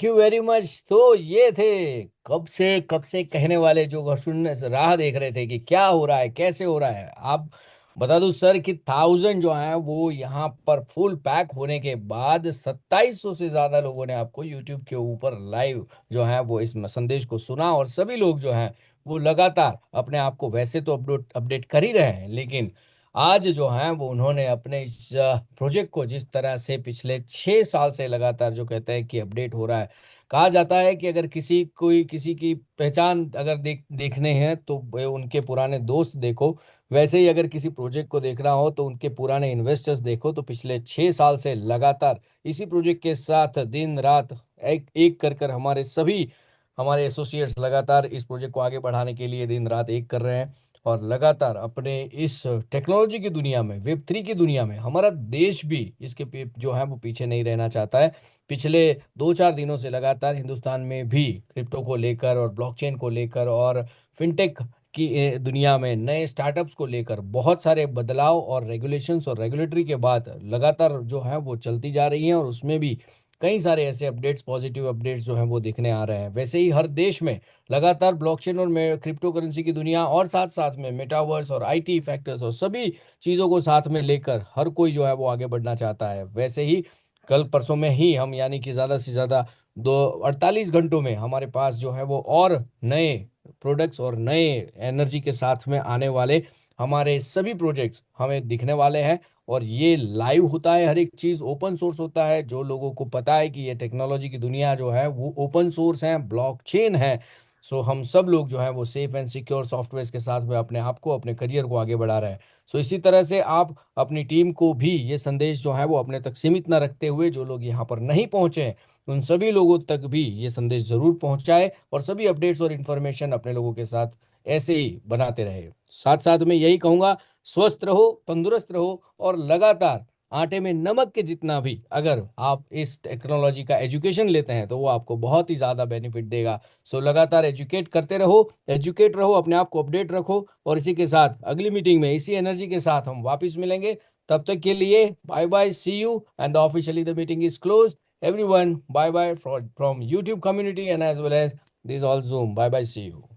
you very much. तो ये थे कब से कहने वाले, जो सुनने से राह देख रहे थे कि क्या हो रहा है, कैसे हो रहा है। आप बता दूं सर कि 1000 जो है वो यहाँ पर फुल पैक होने के बाद 2700 से ज्यादा लोगों ने आपको यूट्यूब के ऊपर लाइव जो है वो इस संदेश को सुना, और सभी लोग जो हैं वो लगातार अपने आप को वैसे तो अपडेट अपडेट कर ही रहे हैं, लेकिन आज जो है वो उन्होंने अपने इस प्रोजेक्ट को, जिस तरह से पिछले 6 साल से लगातार जो कहते हैं कि अपडेट हो रहा है। कहा जाता है कि अगर किसी की पहचान अगर देखने हैं तो वो उनके पुराने दोस्त देखो, वैसे ही अगर किसी प्रोजेक्ट को देखना हो तो उनके पुराने इन्वेस्टर्स देखो। तो पिछले 6 साल से लगातार इसी प्रोजेक्ट के साथ दिन रात एक एक कर हमारे एसोसिएट्स लगातार इस प्रोजेक्ट को आगे बढ़ाने के लिए दिन रात एक कर रहे हैं, और लगातार अपने इस टेक्नोलॉजी की दुनिया में, वेब 3 की दुनिया में हमारा देश भी इसके जो है वो पीछे नहीं रहना चाहता है। पिछले 2-4 दिनों से लगातार हिंदुस्तान में भी क्रिप्टो को लेकर और ब्लॉकचेन को लेकर और फिनटेक की दुनिया में नए स्टार्टअप्स को लेकर बहुत सारे बदलाव और रेगुलेशंस और रेगुलेटरी के बाद लगातार जो है वो चलती जा रही हैं, और उसमें भी कई सारे ऐसे अपडेट्स, पॉजिटिव अपडेट्स जो हैं वो दिखने आ रहे हैं। वैसे ही हर देश में लगातार ब्लॉकचेन और क्रिप्टो करेंसी की दुनिया, और साथ साथ में मेटावर्स और आईटी फैक्टर्स और सभी चीज़ों को साथ में लेकर हर कोई जो है वो आगे बढ़ना चाहता है। वैसे ही कल परसों में ही हम, यानी कि ज़्यादा से ज़्यादा 48 घंटों में हमारे पास जो है वो और नए प्रोडक्ट्स और नए एनर्जी के साथ में आने वाले हमारे सभी प्रोजेक्ट्स हमें दिखने वाले हैं। और ये लाइव होता है, हर एक चीज ओपन सोर्स होता है। जो लोगों को पता है कि ये टेक्नोलॉजी की दुनिया जो है वो ओपन सोर्स है, ब्लॉकचेन है, सो हम सब लोग जो है वो सेफ एंड सिक्योर सॉफ्टवेयर के साथ में अपने आप को, अपने करियर को आगे बढ़ा रहे हैं। सो इसी तरह से आप अपनी टीम को भी ये संदेश जो है वो अपने तक सीमित न रखते हुए, जो लोग यहाँ पर नहीं पहुंचे हैं उन सभी लोगों तक भी ये संदेश जरूर पहुंचाए, और सभी अपडेट्स और इन्फॉर्मेशन अपने लोगों के साथ ऐसे ही बनाते रहे। साथ साथ में यही कहूंगा, स्वस्थ रहो, तंदुरुस्त रहो, और लगातार आटे में नमक के जितना भी अगर आप इस टेक्नोलॉजी का एजुकेशन लेते हैं तो वो आपको बहुत ही ज़्यादा बेनिफिट देगा। सो लगातार एजुकेट रहो, अपने आप को अपडेट रखो, और इसी के साथ अगली मीटिंग में इसी एनर्जी के साथ हम वापस मिलेंगे। तब तक के लिए bye bye, see you, and officially the meeting is close. Everyone, bye bye from YouTube community and as well as this all Zoom. Bye bye, see you.